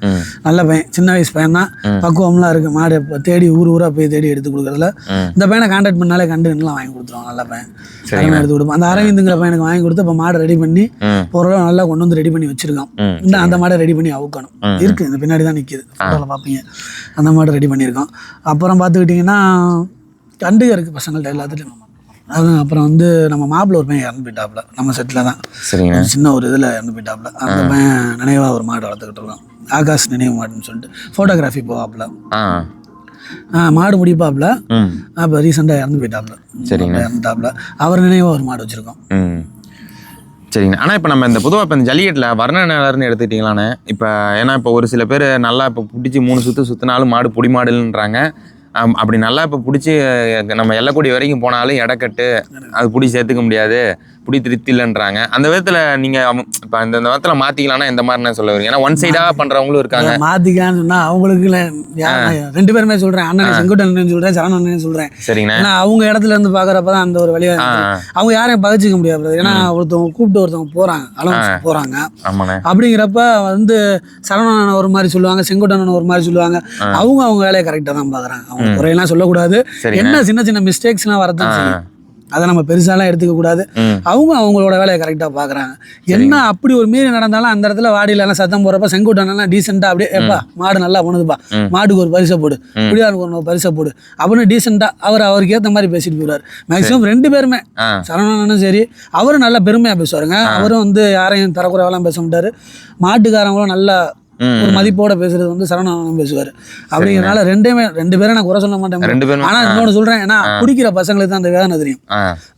நல்ல பையன், சின்ன வயசு பையன் தான், பக்குவம்லாம் இருக்குது. மாடு தேடி ஊராக போய் தேடி எடுத்து கொடுக்குறதுல இந்த பையனை கான்டாக்ட் பண்ணாலே கண்டுலாம் வாங்கி கொடுத்துருவான். நல்ல பையன் எடுத்து கொடுப்போம். அந்த அரவிந்துங்கிற பையனுக்கு வாங்கி கொடுத்து இப்போ மாடை ரெடி பண்ணி பொருளாக நல்லா கொண்டு வந்து ரெடி பண்ணி வச்சிருக்கான். இந்த அந்த மாடை ரெடி பண்ணி அவுக்கணும் இருக்குது, இந்த பின்னாடி தான் நிற்கிது, ஃபோட்டோவில் பார்ப்பீங்க. அந்த மாடை ரெடி பண்ணியிருக்கோம். அப்புறம் பார்த்துக்கிட்டிங்கன்னா கண்டுக இருக்குது பசங்கள்ட்ட எல்லாத்துலேயும். அது அப்புறம் வந்து நம்ம மாப்பிள்ள ஒரு பையன் இறந்து போயிட்டாப்புல, நம்ம செட்டில் தான். சரிங்க. சின்ன ஒரு இதில் இறந்து போயிட்டாப்புல. அந்த பையன் நினைவாக ஒரு மாடு வளர்த்துக்கிட்டு இருக்கோம், ஆகாஷ் நினைவு மாடுன்னு சொல்லிட்டு. ஃபோட்டோகிராஃபி போவாப்புல, மாடு முடிப்பாப்புல. அப்போ ரீசெண்டாக இறந்து போயிட்டாப்புல. சரிங்க. இறந்துட்டாப்புல. அவர் நினைவாக ஒரு மாடு வச்சுருக்கோம். சரிங்க. ஆனால் இப்போ நம்ம இந்த பொதுவாக இப்போ இந்த ஜல்லிக்கட்டில் வர்ணனையாளர்னு எடுத்துக்கிட்டீங்களான்னு, இப்போ ஏன்னா இப்போ ஒரு சில பேர் நல்லா இப்போ பிடிச்சி 3 சுற்றினாலும் மாடு பொடி மாடுன்றாங்க. அப்படி நல்லா இப்போ பிடிச்சி நம்ம எல்லக்கூடி வரைக்கும் போனாலும் இடக்கட்டு அது பிடி சேர்த்துக்க முடியாது, பிடி திருப்தி இல்லைன்றாங்க. அந்த விதத்தில் நீங்கள் இப்போ இந்த விதத்தில் மாற்றிக்கலாம்னா எந்த மாதிரினா சொல்ல வரீங்க? ஏன்னா ஒன் சைடாக பண்ணுறவங்களும் இருக்காங்க. மாற்றிக்கலான்னு சொன்னால் அவங்களுக்கு 2 பேருமே சொல்கிறேன், அண்ணனை செங்குட்டன் சொல்கிறேன், சரணன் சொல்கிறேன். சரிங்க. ஏன்னா அவங்க இடத்துல இருந்து பார்க்குறப்ப தான் அந்த ஒரு வழியாக அவங்க யாரையும் பகிச்சிக்க முடியாது. ஏன்னா ஒருத்தவங்க கூப்பிட்டு ஒருத்தவங்க போகிறாங்க, அலவன்ஸ் போகிறாங்க. அப்படிங்கிறப்ப வந்து சரணன் ஒரு மாதிரி சொல்லுவாங்க, செங்குட்டன் ஒரு மாதிரி சொல்லுவாங்க. அவங்க வேலையை கரெக்டாக தான் பார்க்குறாங்க. அவங்க குறையெல்லாம் சொல்லக்கூடாது. என்ன சின்ன சின்ன மிஸ்டேக்ஸ்லாம் வரதான் செய்யும், அதை நம்ம பெருசாலாம் எடுத்துக்க கூடாது. அவங்களோட வேலையை கரெக்டாக பார்க்குறாங்க. என்ன அப்படி ஒரு மீறி நடந்தாலும் அந்த இடத்துல வாடியிலலாம் சத்தம் போடுறப்ப செங்குட்டனெல்லாம் டீசெண்டாக அப்படியே எப்பா மாடு நல்லா போனதுப்பா, மாடுக்கு ஒரு பரிசை போடு, குடியாருக்கு ஒரு பரிசை போடு அப்படின்னு டீசெண்டாக அவருக்கு ஏற்ற மாதிரி பேசிட்டு போயிடுவார். மேக்ஸிமம் 2 பேருமே, சரவணனும் சரி அவரும் நல்லா பெருமையாக பேசுவாருங்க. அவரும் வந்து யாரையும் தரக்குறைவெல்லாம் பேச மாட்டார். மாட்டுக்காரங்களும் நல்லா ஒரு மதிப்போட பேசுறது வந்து சரவணன் பேசுவார். அப்படிங்கிறனால 2 பேரும் நான் குறை சொல்ல மாட்டேன். ஆனா இன்னொன்று சொல்றேன், ஏன்னா குடிக்கிற பசங்களுக்கு தான் அந்த வேதனை தெரியும்.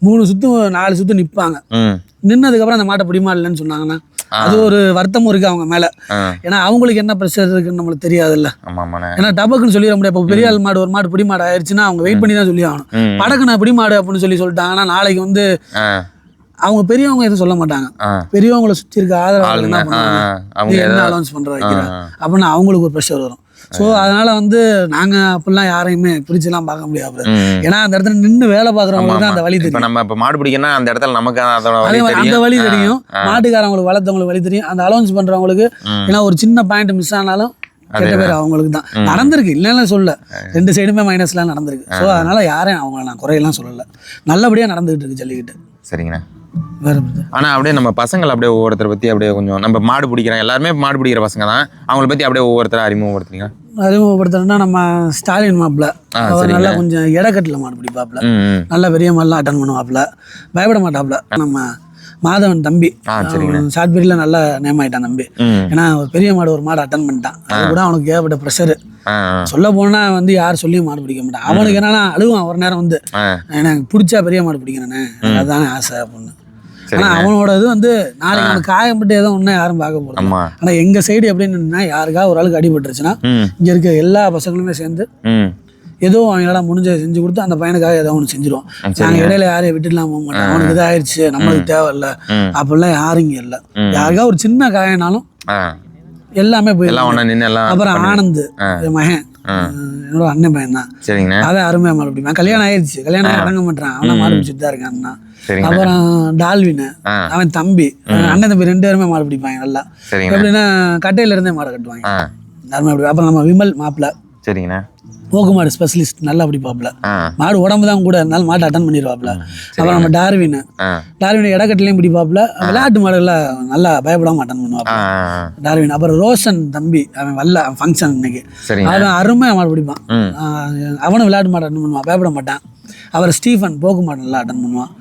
3 சுத்து 4 சுத்து நிற்பாங்க, நின்னதுக்கு அப்புறம் அந்த மாட்டை பிடிமா இல்லைன்னு சொன்னாங்கன்னா அது ஒரு வருத்தமும் இருக்கு அவங்க மேல. ஏன்னா அவங்களுக்கு என்ன ப்ரெஷர் இருக்குன்னு நம்மளுக்கு தெரியாதுல்ல. ஏன்னா டபக்குன்னு சொல்லிட முடியாது. இப்போ பெரிய ஆள் மாடு ஒரு மாடு பிடி மாடு ஆயிடுச்சுன்னா அவங்க வெயிட் பண்ணி தான் சொல்லி ஆகணும். படக்குன பிடி மாடு அப்படின்னு சொல்லிட்டாங்கன்னா நாளைக்கு வந்து அவங்க பெரியவங்க எதுவும் சொல்ல மாட்டாங்க. பெரியவங்களை சுற்றி இருக்க ஆதரவு என்ன பண்ணுவாங்க, என்ன அலௌன்ஸ் பண்ற வைக்கிறேன் அப்படின்னா அவங்களுக்கு ஒரு ப்ரெஷர் வரும். ஸோ அதனால வந்து நாங்க அப்படிலாம் யாரையுமே பிரிச்சுலாம் பார்க்க முடியாது. ஏன்னா அந்த இடத்துல நின்று வேலை பார்க்குறவங்களுக்கு தான் அந்த வழி தெரியும். நம்ம இப்போ மாடு பிடிக்கணும் அந்த இடத்துல நமக்கு அந்த வழி தெரியும், மாட்டுக்காரங்களுக்கு வளர்த்தவங்களுக்கு வழி தெரியும், அந்த அலௌன்ஸ் பண்றவங்களுக்கு. ஏன்னா ஒரு சின்ன பாயிண்ட் மிஸ் ஆனாலும் கெட்ட பேர் அவங்களுக்கு தான் நடந்திருக்கு, இல்லைன்னு சொல்ல. 2 சைடுமே மைனஸ்லாம் நடந்திருக்கு. ஸோ அதனால யாரையும் அவங்கள நான் குறையெல்லாம் சொல்லலை, நல்லபடியாக நடந்துகிட்டு இருக்கு ஜல்லிக்கிட்டு. சரிங்கண்ணா. ஆனா அப்படியே நம்ம பசங்களை அப்படியே ஒவ்வொருத்தரை பத்தி அப்படியே கொஞ்சம் நம்ம மாடு பிடிக்கிறோம், எல்லாருமே மாடு பிடிக்கிற பசங்க தான், அவங்கள பத்தி அப்படியே ஒவ்வொருத்தரை அறிமுகப்படுத்துறீங்க? அறிமுகப்படுத்துறேன்னா நம்ம ஸ்டாலின் மாப்பிள்ள, அவர் நல்லா கொஞ்சம் இடக்கட்டில் மாடு பிடிப்பாப்புல, நல்லா பெரிய மாடெலாம் அட்டன் பண்ணுவாப்புல, பயப்பட மாட்டாப்புல. நம்ம மாதவன் தம்பி ஷார்ட் பீரியட்ல நல்லா நேம் ஆயிட்டான் தம்பி. ஏன்னா ஒரு பெரிய மாடு ஒரு மாடு அட்டன் பண்ணிட்டான், அது கூட அவனுக்கு ஏகப்பட்ட ப்ரெஷரு. சொல்ல போனா வந்து யார் சொல்லியும் மாடு பிடிக்க மாட்டான். அவனுக்கு என்னன்னா அழுவான் ஒரு நேரம் வந்து, எனக்கு பிடிச்சா பெரிய மாடு பிடிக்கிறேனே, அதுதானே ஆசை அப்படின்னு. ஆனா அவனோட இது வந்து நாளைக்கு அவனுக்கு காயப்பட்டு ஏதோ ஒன்னும் யாரும் பார்க்க போறோம். ஆனா எங்க சைடு எப்படின்னு யாருக்கா ஒரு ஆளுக்கு அடிபட்டுருச்சுன்னா இங்க இருக்க எல்லா பசங்களுமே சேர்ந்து ஏதோ அவங்களால முடிஞ்ச செஞ்சு கொடுத்து அந்த பையனுக்காக ஏதோ ஒன்று செஞ்சிருவோம். நாங்க இடையில யாரையும் விட்டுலாம் போக மாட்டோம். அவனுக்கு இதாயிருச்சு நம்மளுக்கு தேவையில்ல அப்படிலாம் யாரும் இங்க இல்லை. யாருக்கா ஒரு சின்ன காயனாலும் எல்லாமே போயிடலாம். அப்புறம் ஆனந்த் மகன் என்னோட அண்ணன் பையன் தான், அதான் அருமையா மாடு பிடிப்பான். கல்யாணம் ஆயிடுச்சு, கல்யாணம் இறங்க மாட்டான், அவனை மாடு பிடிச்சிட்டு தான் இருக்கான். அப்புறம் டால்வின் அவன் தம்பி, அண்ணன் தம்பி 2 பேருமே மாடு பிடிப்பாங்க நல்லா. எப்படின்னா கட்டையில இருந்தே மாடு கட்டுவாங்க. அப்புறம் நம்ம விமல் மாப்பிள்ள, சரிங்கண்ணா, போக்கு மாடு ஸ்பெஷலிஸ்ட், நல்லா பிடிப்பாப்புல. மாடு உடம்பு தான் கூட இருந்தாலும் மாட்டை அட்டன் பண்ணிடுவாப்புல. அப்புறம் நம்ம டார்வின் இடக்கட்டிலையும் பிடிப்பாப்புல. விளையாட்டு மாடுகள்லாம் நல்லா பயப்படாம அட்டன் பண்ணுவாப்புல டார்வின். அப்புறம் ரோஷன் தம்பி, அவன் வரல ஃபங்க்ஷன் இன்னைக்கு, அவன் அருமையாக மாடு பிடிப்பான். அவனும் விளையாட்டு மாடு அட்டன் பண்ணுவான், பயப்பட மாட்டான். அப்புறம் ஸ்டீஃபன் போக்கு மாடு நல்லா அட்டன் பண்ணுவான்.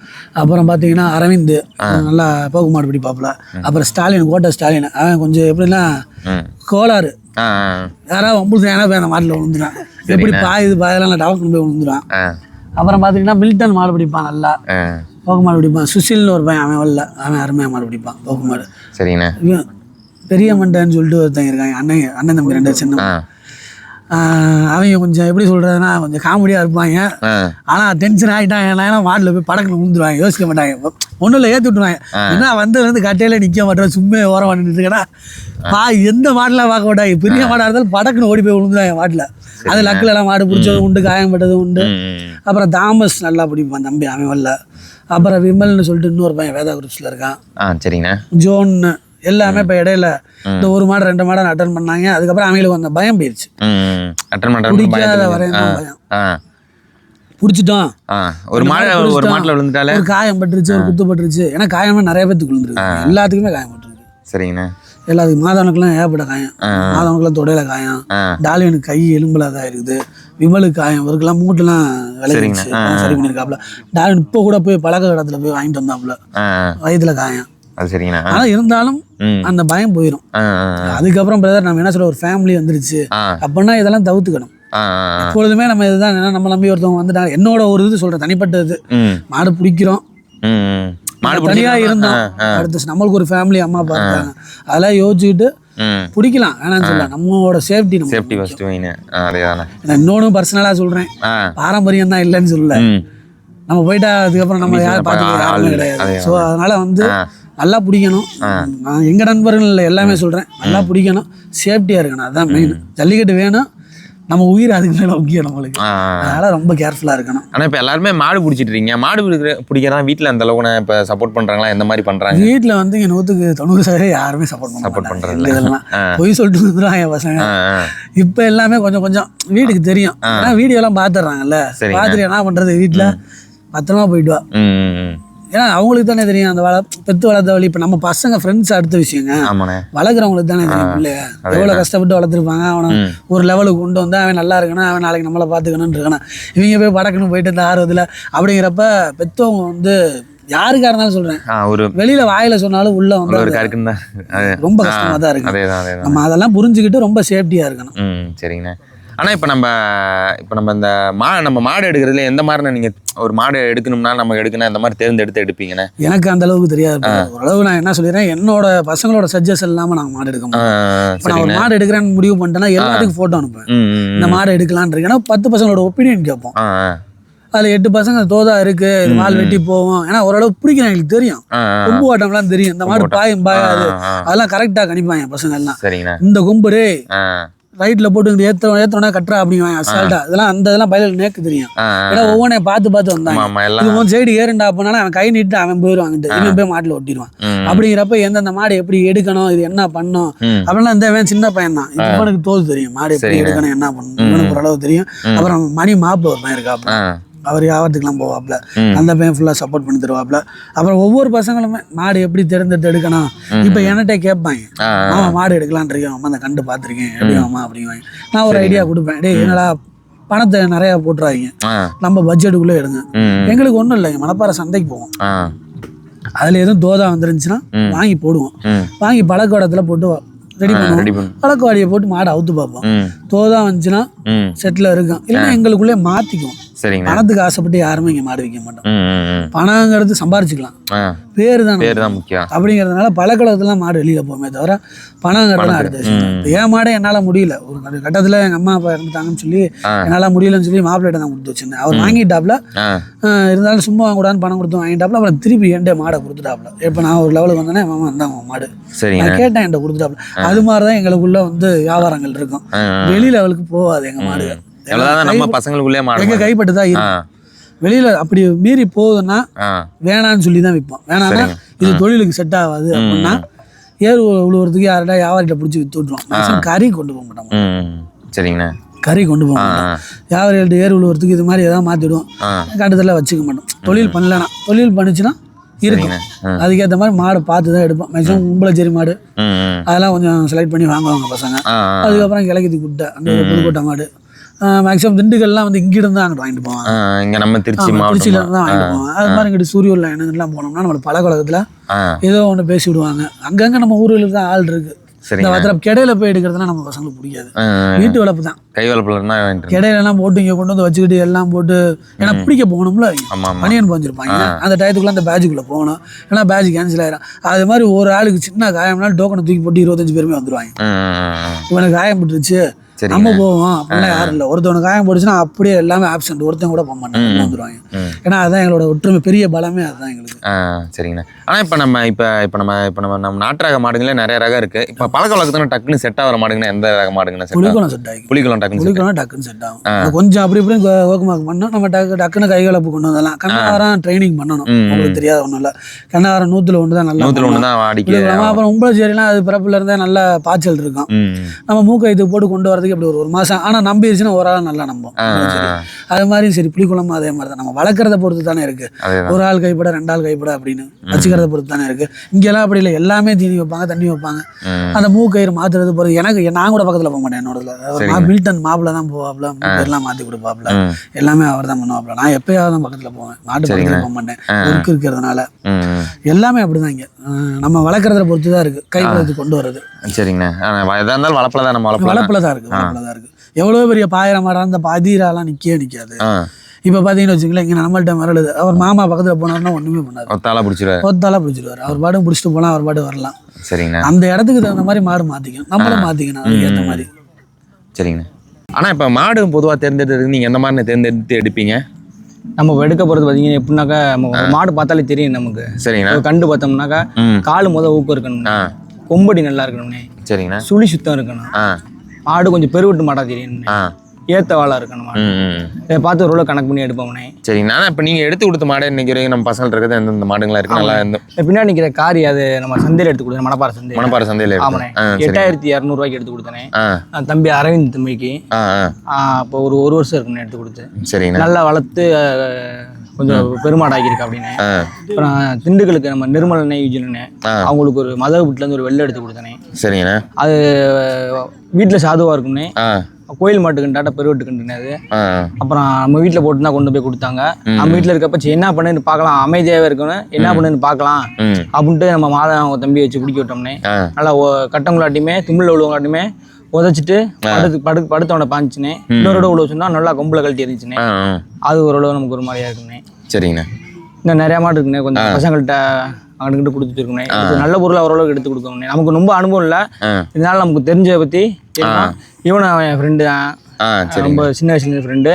அப்புறம் பார்த்தீங்கன்னா அரவிந்த் நல்லா போக்கு மாடு பிடிப்பாப்புல. அப்புறம் ஸ்டாலின், கோட்டை ஸ்டாலின், அவன் கொஞ்சம் எப்படின்னா கோளாறு, யாராவது 9 ஏன்னா போய் அந்த மாட்டில் விழுந்துறான், எப்படி பாயெல்லாம் டவக்குன்னு போய் விழுந்துறான். அப்புறம் பார்த்தீங்கன்னா மில்டன் மாடு பிடிப்பான், நல்லா போக்கு மாடு பிடிப்பான். சுஷில்னு ஒரு பையன், அவன் வரல, அவன் அருமையாக மாடு பிடிப்பான் போக்கு மாடு. சரிங்கண்ணா. பெரிய மண்டன்னு சொல்லிட்டு ஒருத்தங்க இருக்காங்க, அண்ணன் தம்பி 2 சின்ன. அவங்க கொஞ்சம் எப்படி சொல்றதுன்னா கொஞ்சம் காமெடியா இருப்பாங்க. ஆனா டென்ஷன் ஆகிட்டாங்க, ஏன்னா மாட்டில் போய் படக்குன்னு விழுந்துருவாங்க, யோசிக்க மாட்டாங்க, ஒன்றும் இல்லை ஏற்றி விட்டுருவாங்க. ஏன்னா வந்து கட்டையில நிற்க மாட்டேன், சும்மா ஓரம் பண்ணிட்டு இருக்கேன்னா எந்த மாடெலாம் பார்க்க மாட்டாங்க. பெரிய மாடாக இருந்தாலும் படக்குன்னு ஓடி போய் விழுந்துருவாங்க மாட்டில். அது லக்கில் எல்லாம் மாடு பிடிச்சதும் உண்டு, காயம்பட்டதும் உண்டு. அப்புறம் தாமஸ் நல்லா பிடிப்பான் தம்பி, அவன் வரல. அப்புறம் விமல்னு சொல்லிட்டு இன்னொரு பையன் வேதா குரூப்ஸில் இருக்கான். சரிங்கண்ணா. ஜோன்னு எல்லாமே இப்போ இடையில இந்த 1 மாடு 2 மாடு அட்டன் பண்ணாங்க. அதுக்கப்புறம் அவங்களுக்கு அந்த பயம் போயிடுச்சு. பிடிக்காத வரையும் பயம். பிடிச்சிட்டோம், ஒரு மாட்டில் விழுந்துட்டாலே ஒரு காயம் பட்டுருச்சு, ஒரு குத்து பட்டுருச்சு. ஏன்னா காயமே நிறைய பேத்துக்கு விழுந்துருக்கு, எல்லாத்துக்குமே காயம் பட்டுருக்கு. சரிங்கண்ணா. எல்லாத்துக்கும் மாதவனுக்குலாம் ஏகப்பட்ட காயம். மாதவனுக்குலாம் தொடையில காயம், டாலியனுக்கு கை எலும்புல தான் இருக்குது, விமலுக்கு காயம், இவருக்கெல்லாம் மூட்டெல்லாம் விளையாடுச்சு, சரி பண்ணியிருக்காப்புல. டாலியன் இப்போ கூட போய் பழக்க இடத்துல போய் வாங்கிட்டு வந்தாப்புல, வயிற்றுல காயம். ஆனா இருந்தாலும் அந்த பயம் போயிடும். அதுக்கப்புறம் பிரதர் நம்ம என்ன சொல்ல, ஒரு ஃபேமிலி வந்துருச்சு அப்படின்னா இதெல்லாம் தவிர்த்துக்கணும். எப்பொழுதுமே நம்ம இதுதான், நம்ம நம்பி ஒருத்தவங்க வந்துட்டாங்க. என்னோட ஒரு இது சொல்றேன், தனிப்பட்டது. மாடு பிடிக்கிறோம், தனியா இருந்தோம், அடுத்து நம்மளுக்கு ஒரு ஃபேமிலி அம்மா அப்பா இருக்காங்க, அதெல்லாம் யோசிச்சுக்கிட்டு பிடிக்கலாம், வேணான்னு சொல்ல. நம்மளோட சேஃப்டி இன்னொன்னு பர்சனலா சொல்றேன், பாரம்பரியம் தான் இல்லைன்னு சொல்லல. நம்ம போயிட்டா அதுக்கப்புறம் நம்ம யாரும் பார்த்துக்க கிடையாது. ஸோ அதனால வந்து நல்லா பிடிக்கணும். நான் எங்கள் நண்பர்கள் எல்லாமே சொல்கிறேன், நல்லா பிடிக்கணும், சேஃப்டியாக இருக்கணும், அதுதான் மெயின். ஜல்லிக்கட்டு வேணும், நம்ம உயிர் அதுக்கு மேலே முக்கியம் நம்மளுக்கு, அதனால் ரொம்ப கேர்ஃபுல்லாக இருக்கணும். ஆனால் இப்போ எல்லாருமே மாடு பிடிச்சிட்டு இருக்கீங்க, மாடு பிடிக்கிறதா வீட்டில் அந்த அளவுக்கு இப்போ சப்போர்ட் பண்ணுறாங்களா, எந்த மாதிரி பண்ணுறாங்க? வீட்டில் வந்து இங்கே 100% யாருமே சப்போர்ட் பண்ணுறது இதெல்லாம் பொய் சொல்லிட்டு வந்துடுவாங்க என் பசங்க. இப்போ எல்லாமே கொஞ்சம் கொஞ்சம் வீட்டுக்கு தெரியும், ஏன்னா வீடியோலாம் பார்த்துட்றாங்கல்ல, பார்த்துட்டு என்ன பண்ணுறது, வீட்டில் பத்திரமா போயிட்டு வா. ஏன்னா அவங்களுக்கு தானே தெரியும் அந்த பெற்று வளர்த்த வழி. இப்போ நம்ம பசங்க ஃப்ரெண்ட்ஸ் அடுத்த விஷயங்க, வளர்க்குறவங்களுக்கு தானே தெரியும் பிள்ளைய எவ்வளோ கஷ்டப்பட்டு வளர்த்துருப்பாங்க. அவனை ஒரு லெவலுக்கு கொண்டு வந்து அவன் நல்லா இருக்கணும், அவன் நாளைக்கு நம்மளை பார்த்துக்கணும்னு இருக்கணும். இவங்க போய் படக்குன்னு போயிட்டு இந்த ஆர்வத்தில் அப்படிங்கிறப்ப பெற்றவங்க வந்து யாருக்கா இருந்தாலும் சொல்றேன், ஒரு வெளியில வாயில சொன்னாலும் உள்ள வந்து ரொம்ப கஷ்டமா தான் இருக்கு. நம்ம அதெல்லாம் புரிஞ்சுக்கிட்டு ரொம்ப சேஃப்டியா இருக்கணும். சரிங்கண்ணா. ஆனால் இப்போ நம்ம இந்த நம்ம மாடு எடுக்கிறதுல எந்த மாதிரி நீங்கள் ஒரு மாடு எடுக்கணும்னா நம்ம எடுக்கணும் இந்த மாதிரி தேர்ந்தெடுத்து எடுப்பீங்கண்ணே? எனக்கு அந்த அளவுக்கு தெரியாது. ஓரளவு நான் என்ன சொல்லிடுறேன், என்னோட பசங்களோட சஜஷன் இல்லாமல் நாங்கள் மாடு எடுக்க மாட்டோம். இப்போ நான் ஒரு மாடு எடுக்கிறேன்னு முடிவு பண்ணிட்டேன்னா எல்லாத்துக்கும் ஃபோட்டோ அனுப்புவேன், இந்த மாடு எடுக்கலான்னு இருக்கேன்னா 10 பசங்களோட ஒப்பீனியன் கேட்போம். அதில் 8 பசங்க தோதா இருக்கு, இது மால் வெட்டி போவோம். ஏன்னா ஓரளவு பிடிக்கணும், எங்களுக்கு தெரியும், கொம்பு ஓட்டம்லாம் தெரியும், இந்த மாடு பாயும் பாயாது அதெல்லாம் கரெக்டாக கணிப்பாங்க பசங்க எல்லாம். இந்த கொம்பு ரைட்ல போட்டு ஏத்தோனா கட்டுறா அப்படிவாங்க அசால்ட்டா. இதெல்லாம் பயில நேக்கு தெரியும், ஏன்னா ஒவ்வொன்றையும் பார்த்து வந்தாங்க. சைடு ஏறுண்டா அப்படின்னா அவன் கை நீட்டு அவன் போயிடுவாங்கிட்டு, இவன் போய் மாட்டில் ஒட்டிடுவான். அப்படிங்கிறப்ப எந்தெந்த மாடு எப்படி எடுக்கணும், இது என்ன பண்ணும் அப்படின்னா இந்த சின்ன பையன் தான், இவனுக்கு தோது தெரியும், மாடு எப்படி எடுக்கணும் என்ன பண்ணணும் இவனுக்கு ஓரளவு தெரியும். அப்புறம் மணி மாப்பிள்ள ஒரு பையன் இருக்காப்புல, அவர் வியாபாரத்துக்குலாம் போவாப்புல, அந்த பையன் ஃபுல்லாக சப்போர்ட் பண்ணி தருவாப்புல. அப்புறம் ஒவ்வொரு பசங்களுமே மாடு எப்படி தேர்ந்தெடுத்து எடுக்கணும் இப்போ என்கிட்ட கேட்பாங்க, மாமா மாடு எடுக்கலான் இருக்கேன், அம்மா அந்த கண்டு பார்த்துருக்கேன் எப்படி மாமா அப்படிங்குவாங்க. நான் ஒரு ஐடியா கொடுப்பேன், டே என்னடா பணத்தை நிறையா போட்டுறாங்க, நம்ம பட்ஜெட்டுக்குள்ளே எடுங்க. எங்களுக்கு ஒன்றும் இல்லைங்க, மணப்பாறை சந்தைக்கு போவோம், அதில் எதுவும் தோதா வந்துருந்துச்சுன்னா வாங்கி போடுவோம், வாங்கி பழக்கோடத்தில் போட்டு ரெடி பண்ணுவோம், பழக்கவாடியை போட்டு மாடை அவுத்து பார்ப்போம். தோதா வந்துச்சுன்னா செட்டில் இருக்கும், இல்லைன்னா எங்களுக்குள்ளே மாற்றிக்குவோம். பணத்துக்கு ஆசைப்பட்டு யாருமே இங்கே மாடு வைக்க மாட்டோம், பணங்கிறது சம்பாரிச்சுக்கலாம், பேரு தான் முக்கியம். அப்படிங்கிறதுனால பழக்கடத்துலாம் மாடு வெளியில போமே தவிர பணங்கிறது அடுத்த விஷயம். என் மாடே என்னால் முடியல, ஒரு கட்டத்தில் எங்கள் அம்மா அப்பா இறந்துட்டாங்கன்னு சொல்லி என்னால் முடியலன்னு சொல்லி மாப்பிள்ளைட்ட தான் கொடுத்து வச்சிருந்தேன். அவர் வாங்கிட்டாப்ல, இருந்தாலும் சும்மா வாங்கக்கூடாதுன்னு பணம் கொடுத்து வாங்கிட்டாப்ல. அப்புறம் திருப்பி என்கிட்ட மாடை கொடுத்துட்டாப்ல. இப்போ நான் ஒரு லெவலுக்கு வந்தேன்னா மாமா வந்தாங்க மாடு, நான் கேட்டேன் என்கிட்ட கொடுத்துட்டாப்ல. அது மாதிரிதான் எங்களுக்குள்ள வந்து வியாபாரங்கள் இருக்கும், வெளி லெவலுக்கு போகாது எங்க மாடு, எங்க கைப்பட்டுதான் இருக்கும். வெளியில அப்படி மீறி போகுதுன்னா வேணான்னு சொல்லி தான் விற்போம். வேணான்னா இது தொழிலுக்கு செட் ஆகாது அப்படின்னா ஏறு உழுவுறதுக்கு யார்டா வியாபாரிகிட்ட பிடிச்சி வித்து விட்டுருவோம். கறி கொண்டு போக மாட்டோம், சரிங்கண்ணா, கறி கொண்டு போக மாட்டோம். வியாபாரிகள்ட்ட ஏறு உழுவுறதுக்கு இது மாதிரி எதாவது மாற்றிடுவோம், கட்டத்தில் வச்சுக்க மாட்டோம். தொழில் பண்ணலன்னா, தொழில் பண்ணிச்சுன்னா இருக்கும், அதுக்கேற்ற மாதிரி மாடை பார்த்து தான் எடுப்போம். மேக்ஸிமம் கும்பலச்சேரி மாடு அதெல்லாம் கொஞ்சம் செலக்ட் பண்ணி வாங்குவாங்க பசங்க. அதுக்கப்புறம் கிழக்கத்தி குட்டை அந்த புதுக்கோட்டை மாடு, மேக்ஸிமம் திண்டுக்கல்லாம் வந்து இங்கிருந்து தான் அங்கிட்டு வாங்கிட்டு போவாங்க, இங்கே நம்ம திருச்சியில இருந்து தான் வாங்கிட்டு போவாங்க. அது மாதிரி இங்கிட்டு சூரியூர் லைனுலாம் போனோம்னா நம்மளுக்கு பழக்கத்தில் ஏதோ ஒன்று பேசி விடுவாங்க. அங்கங்கே நம்ம ஊரில் தான் ஆள் இருக்கு. இந்த வளர்ப்பு கிடையில போய் எடுக்கிறதுலாம் நம்ம பசங்களுக்கு பிடிக்காது, வீட்டு வளர்ப்பு தான். கை வளர்ப்புல கிடையிலாம் போட்டு இங்கே கொண்டு வந்து வச்சுக்கிட்டு எல்லாம் போட்டு, ஏன்னா பிடிக்க போகணும்ல, மணியன் போஞ்சிருப்பாங்க அந்த டயத்துக்குள்ள அந்த பேட்சுக்குள்ள போகணும், ஏன்னா பேட்ச் கேன்சல் ஆயிரும். அது மாதிரி ஒரு ஆளுக்கு சின்ன காயம்னாலும் டோக்கனை தூக்கி போட்டு 25 பேருமே வந்துருவாங்க. இவனுக்கு காயம் பட்டுருச்சு சரி. நம்ம போவோம் அப்படிலாம் யாரும் இல்லை. ஒருத்தவனுக்கு காயம் போடுச்சுன்னா அப்படியே எல்லாமே ஆப்சென்ட், ஒருத்தன் கூட போக மாட்டாங்க, வந்துடுவாங்க. ஏன்னா அதுதான் எங்களோட ஒற்றுமை, பெரிய பலமே அதுதான் எங்களுக்கு. சரிங்கண்ணா. ஆனால் நம்ம நாட்டு ரக மாடுங்களே நிறைய ரகம் இருக்கு. இப்போ பழக்க வழக்கத்துல டக்குன்னு செட் ஆகிற மாடுங்கன்னா எந்த ரக மாடுங்கண்ணா? புலிக்குளம் செட் ஆகும். புலிக்குளம் டக்குன்னு செட் ஆகும். கொஞ்சம் அப்படி இப்படி ஓக்கமாக்கு பண்ணோம், நம்ம டக்குன்னு கைகலப்பு கொண்டு வந்தலாம். கண்ணாரம் ட்ரைனிங் பண்ணணும், உங்களுக்கு தெரியாத ஒன்றும் இல்லை. கண்ணாரம் 100 தான் நல்லா 100 தான் அடிக்கலாம். அப்புறம் உம்பளச்சேரிலாம் அது பிறப்புல இருந்தே நல்லா பாய்ச்சல் இருக்கும். நம்ம மூக்கை இது போட்டு கொண்டு வரதுக்கு இப்படி ஒரு மாசம், ஆனால் நம்பிடுச்சுன்னா ஒரு ஆள் நல்லா நம்பும். அது மாதிரி சரி, புலிக்குளமும் அதே மாதிரி தான். நம்ம வளர்க்குறத பொறுத்து தானே இருக்கு. ஒரு ஆள் கைப்பட 2 ஆள் கைப்பட அப்படின்னு வச்சுக்கிறத பொறுத்து தானே இருக்கு. இங்கெல்லாம் அப்படி இல்லை, எல்லாமே தீனி வைப்பாங்க, தண்ணி வைப்பாங்க. அந்த மூக்கயிறு மாத்துறது பொறுத்து. எனக்கு நான் கூட பக்கத்தில் போக மாட்டேன், என்னோட மில்டன் மாப்பிள்ள தான் போவாப்ல, மூக்கையெல்லாம் மாற்றி கொடுப்பாப்ல, எல்லாமே அவர் தான் பண்ணுவாப்ல. நான் எப்பயாவது தான் பக்கத்தில் போவேன், மாட்டு பக்கத்தில் போக மாட்டேன், ஒர்க் இருக்கிறதுனால. எல்லாமே அப்படிதான் இங்கே. நம்ம வளர்க்குறத பொறுத்து தான் இருக்கு கைப்படத்துக்கு கொண்டு வர்றது. சரிங்கண்ணா. எதாக இருந்தாலும் வளர்ப்பில் தான், நம்ம வளர்ப்பில் தான் இருக்கு. எவ்வளோ பெரிய பாயிரம் மரம், அந்த பதிராலாம் நிற்காது. இப்போ பார்த்தீங்கன்னு வச்சுங்களேன், இங்கே நம்மள்ட்ட மரழுது. அவர் மாமா பக்கத்தில் போனார்னா ஒன்றுமே பண்ணாது, ஒத்தாலா பிடிச்சிருவாரு. அவர் பாட்டு பிடிச்சிட்டு போகலாம், அவர் பாட்டு வரலாம். சரிங்கண்ணா. அந்த இடத்துக்கு தகுந்த மாதிரி மாடு மாற்றிக்கணும், நம்மளும் மாற்றிக்கணும் அதுக்கு ஏற்ற மாதிரி. சரிங்கண்ணா. ஆனால் இப்போ மாடு பொதுவாக தேர்ந்தெடுத்து நீங்கள் எந்த மாதிரி தேர்ந்தெடுத்து எடுப்பீங்க? நம்ம எடுக்க போகிறது பார்த்தீங்கன்னா எப்படின்னாக்கா, மாடு பார்த்தாலே தெரியும் நமக்கு. சரிங்கண்ணா. கண்டு பார்த்தோம்னாக்கா கால் ஊக்கம் இருக்கணும், கொம்படி நல்லா இருக்கணும்னே. சரிங்கண்ணா. சுழி சுத்தம் இருக்கணும், மாடு கொஞ்சம் பெருவிட்டு மாட்டா தெரியணும், ஏத்த வாழா இருக்கணும். இதை பார்த்து ஒரு கணக்கு பண்ணி எடுப்போம்னே. சரிங்கண்ணா. இப்போ நீங்கள் எடுத்து கொடுத்த மாடு இன்னைக்கு வரைக்கும் நம்ம பசங்க இருக்கிறது எந்தெந்த மாடுங்களா இருக்கு? நல்லா பின்னாடி நிற்கிற காரி அது நம்ம சந்தையில் எடுத்து கொடுத்தேன், மணப்பாறை சந்தையில். ஆமாண்ணே. 8200 எடுத்து கொடுத்தேனே. தம்பி அரவிந்த் தம்பிக்கு இப்போ ஒரு வருஷம் இருக்குன்னு எடுத்து கொடுத்தேன். சரிங்கண்ணா. நல்லா வளர்த்து கொஞ்சம் பெருமாடாக்கிருக்கு அப்படின்னு. அப்புறம் திண்டுக்கலுக்கு நம்ம நிர்மல் எண்ணெய் யூஜினே, அவங்களுக்கு ஒரு மத வீட்டிலேருந்து ஒரு வெள்ளை எடுத்து கொடுத்தேனே. சரிங்கண்ணா. அது வீட்டில் சாதுவாக இருக்கும்னே. கோயில் மாட்டுக்குண்டாட்ட பெருவெட்டுக்குன்னு அது. அப்புறம் நம்ம வீட்டில் போட்டு தான் கொண்டு போய் கொடுத்தாங்க. நம்ம வீட்டில் இருக்கப்ப என்ன பண்ணுன்னு பார்க்கலாம், அமைதியாகவே இருக்கணும், என்ன பண்ணுன்னு பார்க்கலாம் அப்படின்ட்டு நம்ம மாதம் அவங்க தம்பி வச்சு குடிக்க விட்டோம்னே. நல்லா கட்டங்களாட்டியுமே திமிழில் உள்ளவங்களாட்டியுமே உதச்சிட்டு படுத்தவனை பாஞ்சுனே. இன்னொரு உழவு சொன்னா நல்லா கொம்புல கழட்டி இருந்துச்சுனே. அது ஓரளவு நமக்கு ஒரு மாதிரியா இருக்குண்ணே. சரிங்கண்ணா. இன்னும் நிறைய மாடு இருக்குண்ணே, கொஞ்சம் பசங்கள்கிட்ட அங்கிட்டு கொடுத்துட்டு இருக்கணும். நல்ல பொருள் ஓரளவுக்கு எடுத்து கொடுக்கணும். நமக்கு ரொம்ப அனுபவம் இல்லை, இதனால நமக்கு தெரிஞ்சதை பற்றி இவன் அவன் ஃப்ரெண்டு தான், ரொம்ப சின்ன வயசுல ஃப்ரெண்டு.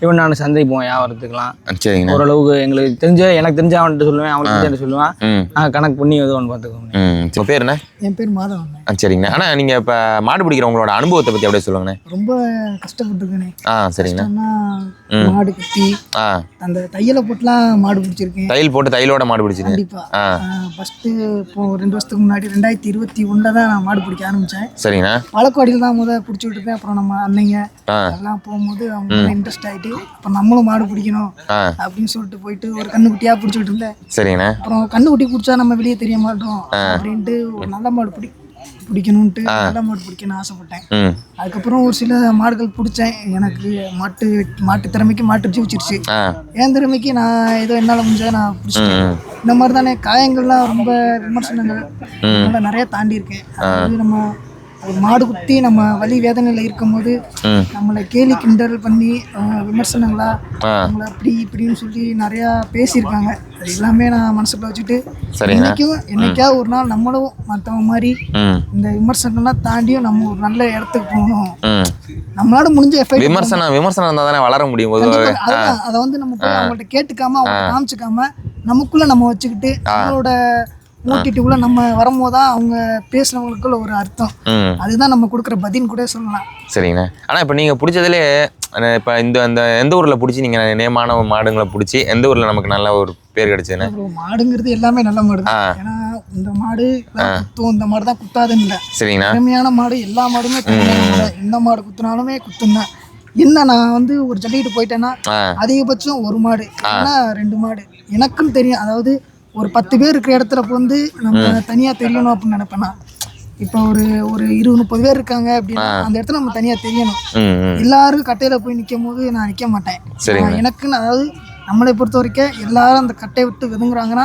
இவன் நான் சந்தைக்கு போவேன் வியாபாரத்துக்குலாம். ஓரளவுக்கு எனக்கு தெரிஞ்ச அவன்கிட்ட சொல்லுவேன், அவனுக்கு சொல்லுவான். நான் கணக்கு பண்ணி எதுவும் ஒன்று பார்த்துக்கோங்க. பேர் என்ன? என் பேர் மாதவன். சரிங்கண்ணா. ஆனால் நீங்கள் இப்போ மாடு பிடிக்கிற உங்களோட அனுபவத்தை பற்றி அப்படியே சொல்லுங்கண்ணே. ரொம்ப கஷ்டப்பட்டுருக்கேனே. சரிங்கண்ணா. மாடு குத்தி அந்த தையலை போட்டுலாம் மாடு பிடிச்சிருக்கேன். தையல் போட்டு தையலோட மாடு பிடிச்சிருக்கேன். கண்டிப்பா. ஃபர்ஸ்ட் இப்போ 2 வருஷத்துக்கு முன்னாடி 2021 தான் நான் மாடு பிடிக்க ஆரம்பிச்சேன். சரிங்கண்ணா. பழக்கவாடியில் தான் பிடிச்சிட்டு இருக்கேன். அப்புறம் நம்ம அன்னைங்க எல்லாம் போகும்போது அவங்க இன்ட்ரெஸ்ட் ஆயிட்டு அப்ப நம்மளும் மாடு பிடிக்கணும் அப்படின்னு சொல்லிட்டு போயிட்டு ஒரு கண்ணுக்குட்டியா பிடிச்சிட்டு இருந்தேன். சரிங்கண்ணா. அப்புறம் கண்ணுக்குட்டி பிடிச்சா நம்ம வெளியே தெரிய மாட்டோம் அப்படின்ட்டு ஒரு நல்ல மாடு பிடிக்கணும்ட்டு நல்ல மாடு பிடிக்கணும்னு ஆசைப்பட்டேன். அதுக்கப்புறம் ஒரு சில மாடுகள் பிடிச்சேன். எனக்கு மாட்டு திறமைக்கு மாட்டு ஜீவிச்சிருச்சு. என் திறமைக்கு நான் ஏதோ என்னால் முடிஞ்சதை நான் பிடிச்சிட்டேன். இந்த மாதிரி தானே காயங்கள்லாம் ரொம்ப விமர்சனங்கள் நிறைய தாண்டி இருக்கேன். அதாவது நம்ம ஒரு மாடு குத்தி நம்ம வலி வேதனையில் இருக்கும்போது நம்மளை கேலி கிண்டல் பண்ணி விமர்சனங்களா நம்மளை அப்படி இப்படின்னு சொல்லி நிறையா பேசியிருக்காங்க. அது எல்லாமே நான் மனசுக்குள்ள வச்சுட்டு என்னைக்காவது ஒரு நாள் நம்மளும் மற்றவங்க மாதிரி இந்த விமர்சனங்கள்லாம் தாண்டியும் நம்ம ஒரு நல்ல இடத்துக்கு போகணும். நம்மளால முடிஞ்ச எஃபெக்ட் விமர்சனம் தானே வளர முடியும். அதை நம்ம அவங்கள்ட்ட கேட்டுக்காம அவங்க காமிச்சுக்காம நமக்குள்ள நம்ம வச்சுக்கிட்டு நம்மளோட மூட்டிட்டுக்குள்ள நம்ம வரும்போதுதான் அவங்க பேசுனவங்களுக்குள்ள ஒரு அர்த்தம். அதுதான் நம்ம கொடுக்குற பதின்னு கூட சொல்லலாம். சரிங்கண்ணா. ஆனால் இப்போ நீங்கள் பிடிச்சதுலே இப்போ அந்த எந்த ஊரில் பிடிச்சி நீங்கள் நேமான மாடுங்களை பிடிச்சி எந்த ஊரில் நமக்கு நல்ல ஒரு பேர் கிடைச்சதுண்ணே? மாடுங்கிறது எல்லாமே நல்ல மாடு தான். ஏன்னா இந்த மாடு குத்தும், இந்த மாடு தான் குத்தாதுன்னு இல்லை. சரிங்கண்ணா. திறமையான மாடு எல்லா மாடுமே எந்த மாடு குத்துனாலுமே குத்தும் தான். என்ன நான் ஒரு ஜல்லிக்கிட்டு போயிட்டேன்னா அதிகபட்சம் ஒரு மாடு இல்லைன்னா 2 மாடு எனக்குன்னு தெரியும். அதாவது ஒரு 10 பேர் இருக்கிற இடத்துல நம்ம தனியாக தெரியணும் அப்படின்னு நினைப்பேன்னா, இப்போ ஒரு 20-30 பேர் இருக்காங்க அப்படின்னா அந்த இடத்துல நம்ம தனியாக தெரியணும். எல்லாரும் கட்டையில் போய் நிற்கும் போது நான் நிற்க மாட்டேன். எனக்குன்னு அதாவது நம்மளை பொறுத்த வரைக்கும் எல்லாரும் அந்த கட்டையை விட்டு விதுங்குறாங்கன்னா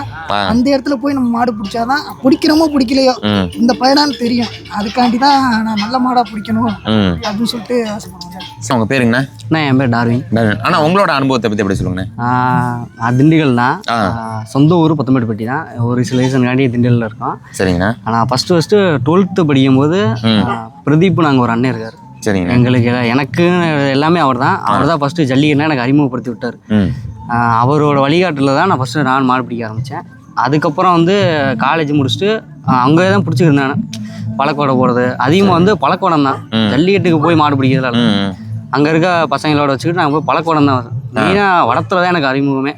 அந்த இடத்துல போய் நம்ம மாடு பிடிச்சாதான் பிடிக்கிறோமோ பிடிக்கலையோ இந்த பயனான்னு தெரியும். அதுக்காண்டி தான் நான் நல்ல மாடா பிடிக்கணும் அப்படின்னு சொல்லிட்டு ஆசைப்படுவேன். உங்க பேருங்கண்ணா? என் பேர் டார்வின். ஆனால் உங்களோட அனுபவத்தை பற்றி எப்படி சொல்லுங்கண்ணே? நான் திண்டுக்கல் தான், சொந்த ஊர் பத்தம்பேட்டுப்பட்டி தான். ஒரு சில ரீசன்காண்டி திண்டுக்கல்ல இருக்கோம். சரிங்கண்ணா. ஆனால் ஃபர்ஸ்ட் 12th படிக்கும் போது பிரதீப் நாங்கள் ஒரு அண்ணன் இருக்காரு. சரிங்க. எங்களுக்கு எனக்கு எல்லாமே அவர் தான் ஃபஸ்ட்டு ஜல்லிக்கட்டுனா எனக்கு அறிமுகப்படுத்தி விட்டார். அவரோட வழிகாட்டில் தான் நான் ஃபஸ்ட்டு நான் மாடு பிடிக்க ஆரம்பித்தேன். அதுக்கப்புறம் வந்து காலேஜ் முடிச்சுட்டு அங்கே தான் பிடிச்சிருந்தேன் நான். பழக்கோடை போகிறது அதிகமாக வந்து பழக்கோடம் தான். ஜல்லிக்கட்டுக்கு போய் மாடு பிடிக்கிறதுல அங்கே இருக்க பசங்களோட வச்சுக்கிட்டு நாங்கள் போய் பழக்கோடம் தான். மெயினாக வடத்தில் தான் எனக்கு அறிமுகமே.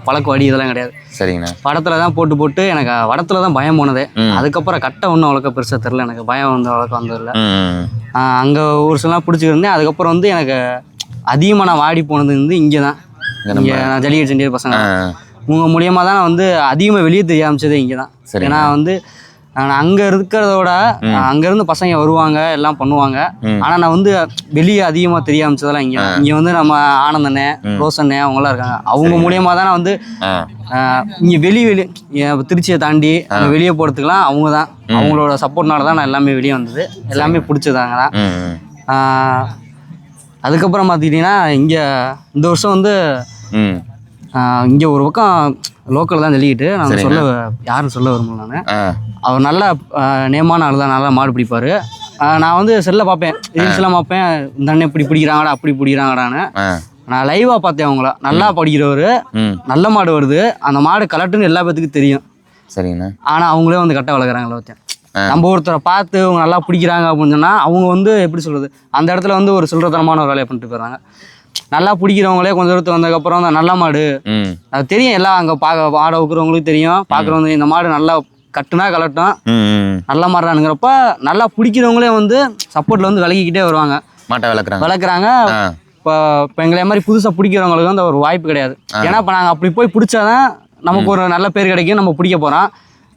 பழக்க வடி இதெல்லாம் கிடையாது. சரிங்கண்ணா. வடத்தில் தான் போட்டு எனக்கு வடத்தில் தான் பயம் போனதே. அதுக்கப்புறம் கட்டை ஒன்றும் அவ்வளோக்கா பெருசாக தெரில, எனக்கு பயம் வந்து அவ்வளோக்கா வந்ததில்லை. அங்கே ஒரு சிலாம் பிடிச்சிருந்தேன். அதுக்கப்புறம் வந்து எனக்கு அதிகமாக நான் வாடி போனது வந்து இங்கே தான். இங்கே நான் ஜல்லிக்கட்டு செஞ்ச பசங்க உங்கள் மூலியமாக தான் நான் வந்து அதிகமாக வெளியே தெரிய ஆரம்பிச்சதே இங்கே தான். ஏன்னா வந்து நான் அங்கே இருக்கிறதோட அங்கேருந்து பசங்க வருவாங்க எல்லாம் பண்ணுவாங்க. ஆனால் நான் வந்து வெளியே அதிகமாக தெரிய ஆரம்பிச்சதெல்லாம் இங்கே வந்து நம்ம ஆனந்தண்ணே ரோசண்ணே அவங்களாம் இருக்காங்க. அவங்க மூலியமாக தான் நான் வந்து இங்கே வெளியே திருச்சியை தாண்டி அங்கே வெளியே போகிறதுக்கெலாம் அவங்க தான், அவங்களோட சப்போர்ட்னால தான் நான் எல்லாமே வெளியே வந்தது. எல்லாமே பிடிச்சதாங்க தான். அதுக்கப்புறம் பார்த்துக்கிட்டிங்கன்னா இங்கே இந்த வருஷம் வந்து இங்கே ஒரு பக்கம் லோக்கல் தான் ஜல்லிக்கிட்டு நான் யாரும் சொல்ல விரும்பல. நான் அவர் நல்ல நேமான ஆள் தான், நல்லா மாடு பிடிப்பார். நான் வந்து செல்ல பார்ப்பேன், ரீல்ஸ்லாம் பார்ப்பேன், இந்த அண்ணன் இப்படி பிடிக்கிறாங்கடா அப்படி பிடிக்கிறாங்கடான்னு. நான் லைவாக பார்த்தேன் அவங்கள. நல்லா படிக்கிறவர், நல்ல மாடு வருது, அந்த மாடு கலட்டுன்னு எல்லா பேத்துக்கும் தெரியும். சரிங்கண்ணா. ஆனால் அவங்களே வந்து கட்ட வளர்க்குறாங்களே ஒருத்தன். நம்ம ஒருத்தரை பார்த்து அவங்க நல்லா பிடிக்கிறாங்க அப்படின்னு சொன்னால் அவங்க வந்து எப்படி சொல்கிறது, அந்த இடத்துல வந்து ஒரு சில்லறத்தனமான ஒரு வேலையை பண்ணிட்டு போயிடுறாங்க. நல்லா பிடிக்கிறவங்களே கொஞ்சம் தூரத்து வந்ததுக்கப்புறம் அந்த நல்ல மாடு அது தெரியும். எல்லாம் அங்கே மாடை வைக்கிறவங்களுக்கு தெரியும், பார்க்குறவங்க இந்த மாடு நல்லா கட்டுனா கலட்டும் நல்ல மாடுறானுங்கிறப்ப நல்லா பிடிக்கிறவங்களே வந்து சப்போர்ட்டில் வந்து விலகிக்கிட்டே வருவாங்க, மாட்டை வளர்க்குறாங்க. இப்போ எங்களை மாதிரி புதுசாக பிடிக்கிறவங்களுக்கு வந்து ஒரு வாய்ப்பு கிடையாது. ஏன்னா இப்போ நாங்கள் அப்படி போய் பிடிச்சாதான் நமக்கு ஒரு நல்ல பேர் கிடைக்கும், நம்ம பிடிக்க போகிறோம்.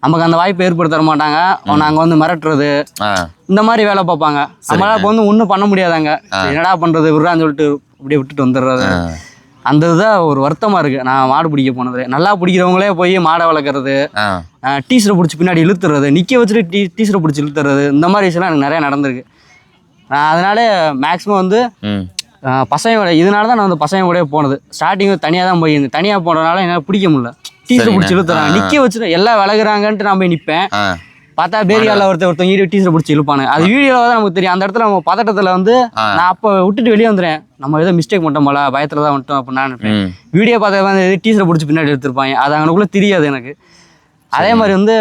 நமக்கு அந்த வாய்ப்பு ஏற்படுத்த தர மாட்டாங்க. நாங்கள் வந்து மிரட்டுறது இந்த மாதிரி வேலை பார்ப்பாங்க. நம்மளால் இப்போ வந்து ஒன்றும் பண்ண முடியாதாங்க. என்னடா பண்ணுறது விடுறான்னு சொல்லிட்டு அப்படியே விட்டுட்டு வந்துடுறது. அந்த இதுதான் ஒரு வருத்தமாக இருக்குது. நான் மாடு பிடிக்க போனது நல்லா பிடிக்கிறவங்களே போய் மாடை வளர்க்குறது, டீசரை பிடிச்சி பின்னாடி இழுத்துறது, நிற்க வச்சுட்டு டீசரை பிடிச்சி இழுத்துறது, இந்த மாதிரி விஷயம்லாம் எனக்கு நிறையா நடந்திருக்கு. நான் அதனால மேக்ஸிமம் வந்து பசங்களோட இதனால தான் நான் வந்து பசங்க கூட போனது. ஸ்டார்டிங் தனியாக தான் போயிருந்தேன். தனியாக போனதுனால என்னால் பிடிக்க முடியல. டீசரை பிடிச்சி இழுத்துறாங்க, நிற்க வச்சுட்டு எல்லாம் விலகுறாங்கன்ட்டு நான் போய் நிற்பேன். பார்த்தா பேரியாவில் ஒருத்தவங்க டீசரை பிடிச்சி இழுப்பானு. அது வீடியோவில் தான் நமக்கு தெரியும். அந்த இடத்துல நம்ம பதட்டத்தில் வந்து நான் அப்போ விட்டுட்டு வெளியே வந்துடுறேன். நம்ம ஏதோ மிஸ்டேக் பண்ணிட்டோம் போல, பயத்தில் தான் வந்துட்டோம் அப்படின்னு நான் நினைப்பேன். வீடியோ பார்த்தா வந்து டீசரை பிடிச்சி பின்னாடி எடுத்துருப்பாங்க. அது அவனுக்குள்ளே தெரியாது எனக்கு. அதே மாதிரி வந்து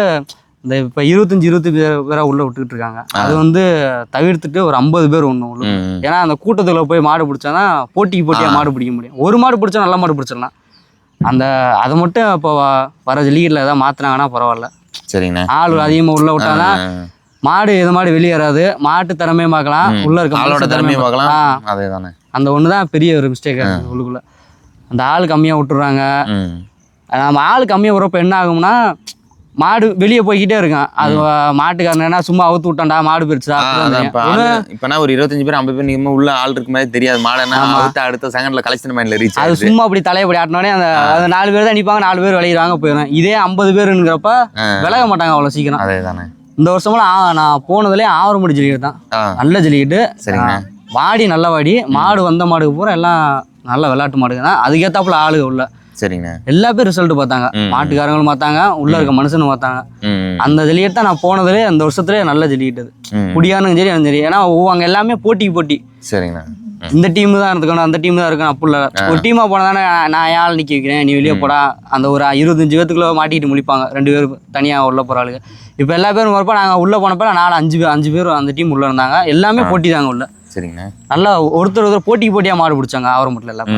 இந்த இப்போ 25 பேரை உள்ளே விட்டுக்கிட்டு இருக்காங்க. அது வந்து தவிர்த்துட்டு ஒரு 50 பேர் ஒன்று உள்ள. ஏன்னா அந்த கூட்டத்தில் போய் மாடு பிடிச்சாதான் போட்டியாக மாடு பிடிக்க முடியும். ஒரு மாடு பிடிச்சா நல்ல மாடு பிடிச்சிடலாம். அதை மட்டும் இப்போ வர ஜல்லிக்கட்டில் ஏதாவது மாற்றினாங்கன்னா பரவாயில்ல. சரிங்கண்ணா. ஆள் அதிகமாக உள்ள விட்டாதான் மாடு எது மாடு வெளியேறாது, மாட்டு திறமையை பார்க்கலாம், உள்ள இருக்க ஆளோட திறமையை பார்க்கலாம். அதே தானே, அந்த ஒன்று தான் பெரிய ஒரு மிஸ்டேக்காக இருக்குது உள்ளுக்குள்ள. அந்த ஆள் கம்மியாக விட்டுறாங்க. நம்ம ஆள் கம்மியாக விடுறப்ப என்ன ஆகும்னா மாடு வெளியே போய்கிட்டே இருக்கான். அது மாட்டுக்காரனா சும்மா அவுத்து விட்டான்டா மாடு பிரிச்சா. இப்பனா ஒரு 25 பேர் 50 பேர் நீங்க உள்ள ஆள் இருக்கு மாதிரி தெரியாது. மாடு அடுத்த செகண்ட்ல கலெக்ஷன் மைண்ட்ல ரீச். அது சும்மா அப்படி தலையப்படி ஆட்டினோடனே அந்த 4 பேர் தான் நிற்பாங்க, 4 பேர் விளையிறாங்க போயிடும். இதே 50 பேருங்கிறப்ப விலக மாட்டாங்க அவ்வளோ சீக்கிரம். அதேதானே. இந்த வருஷமெல்லாம் நான் போனதுலேயே ஆவரம்படி ஜல்லிக்கட்டு தான், நல்ல ஜல்லிக்கட்டு. சரிங்க. வாடி நல்ல வாடி மாடு வந்த மாடுக்கு பூரா எல்லாம் நல்ல விளையாட்டு மாடுங்க தான். அதுக்கேற்றாப்புல ஆளுங்க உள்ள. சரிங்க. எல்லா பேரும் ரிசல்ட் பார்த்தாங்க, மாட்டுக்காரங்களும் பார்த்தாங்க, உள்ள இருக்க மனுஷனும் பார்த்தாங்க. அந்த ஜல்லிக்கட்டு தான் நான் போனதுலேயே அந்த வருஷத்துலேயே நல்ல ஜல்லிக்கட்டு. குடியானும் சரி அந்த சரி. ஏன்னா அங்கே எல்லாமே போட்டி. சரிங்கண்ணா. இந்த டீம் தான் இருக்கணும், அந்த டீம் தான் இருக்கணும், அப்படி இல்லை. ஒரு டீமாக போனதானே நான் யாழ் நிற்க வைக்கிறேன், நீ வெளியே போடா. அந்த ஒரு 25 பேத்துக்குள்ள மாட்டிக்கிட்டு முடிப்பாங்க 2 பேர் தனியாக உள்ள போகிற ஆளுங்க. இப்போ எல்லா பேரும் வரப்போ நாங்கள் உள்ளே போனப்போ 5 பேர் அந்த டீம் உள்ளே இருந்தாங்க. எல்லாமே போட்டி தாங்க உள்ள. சரிங்கண்ணா. நல்லா ஒருத்தர் போட்டியாக மாடு பிடிச்சாங்க ஆவரம்பட்டில் எல்லாம்.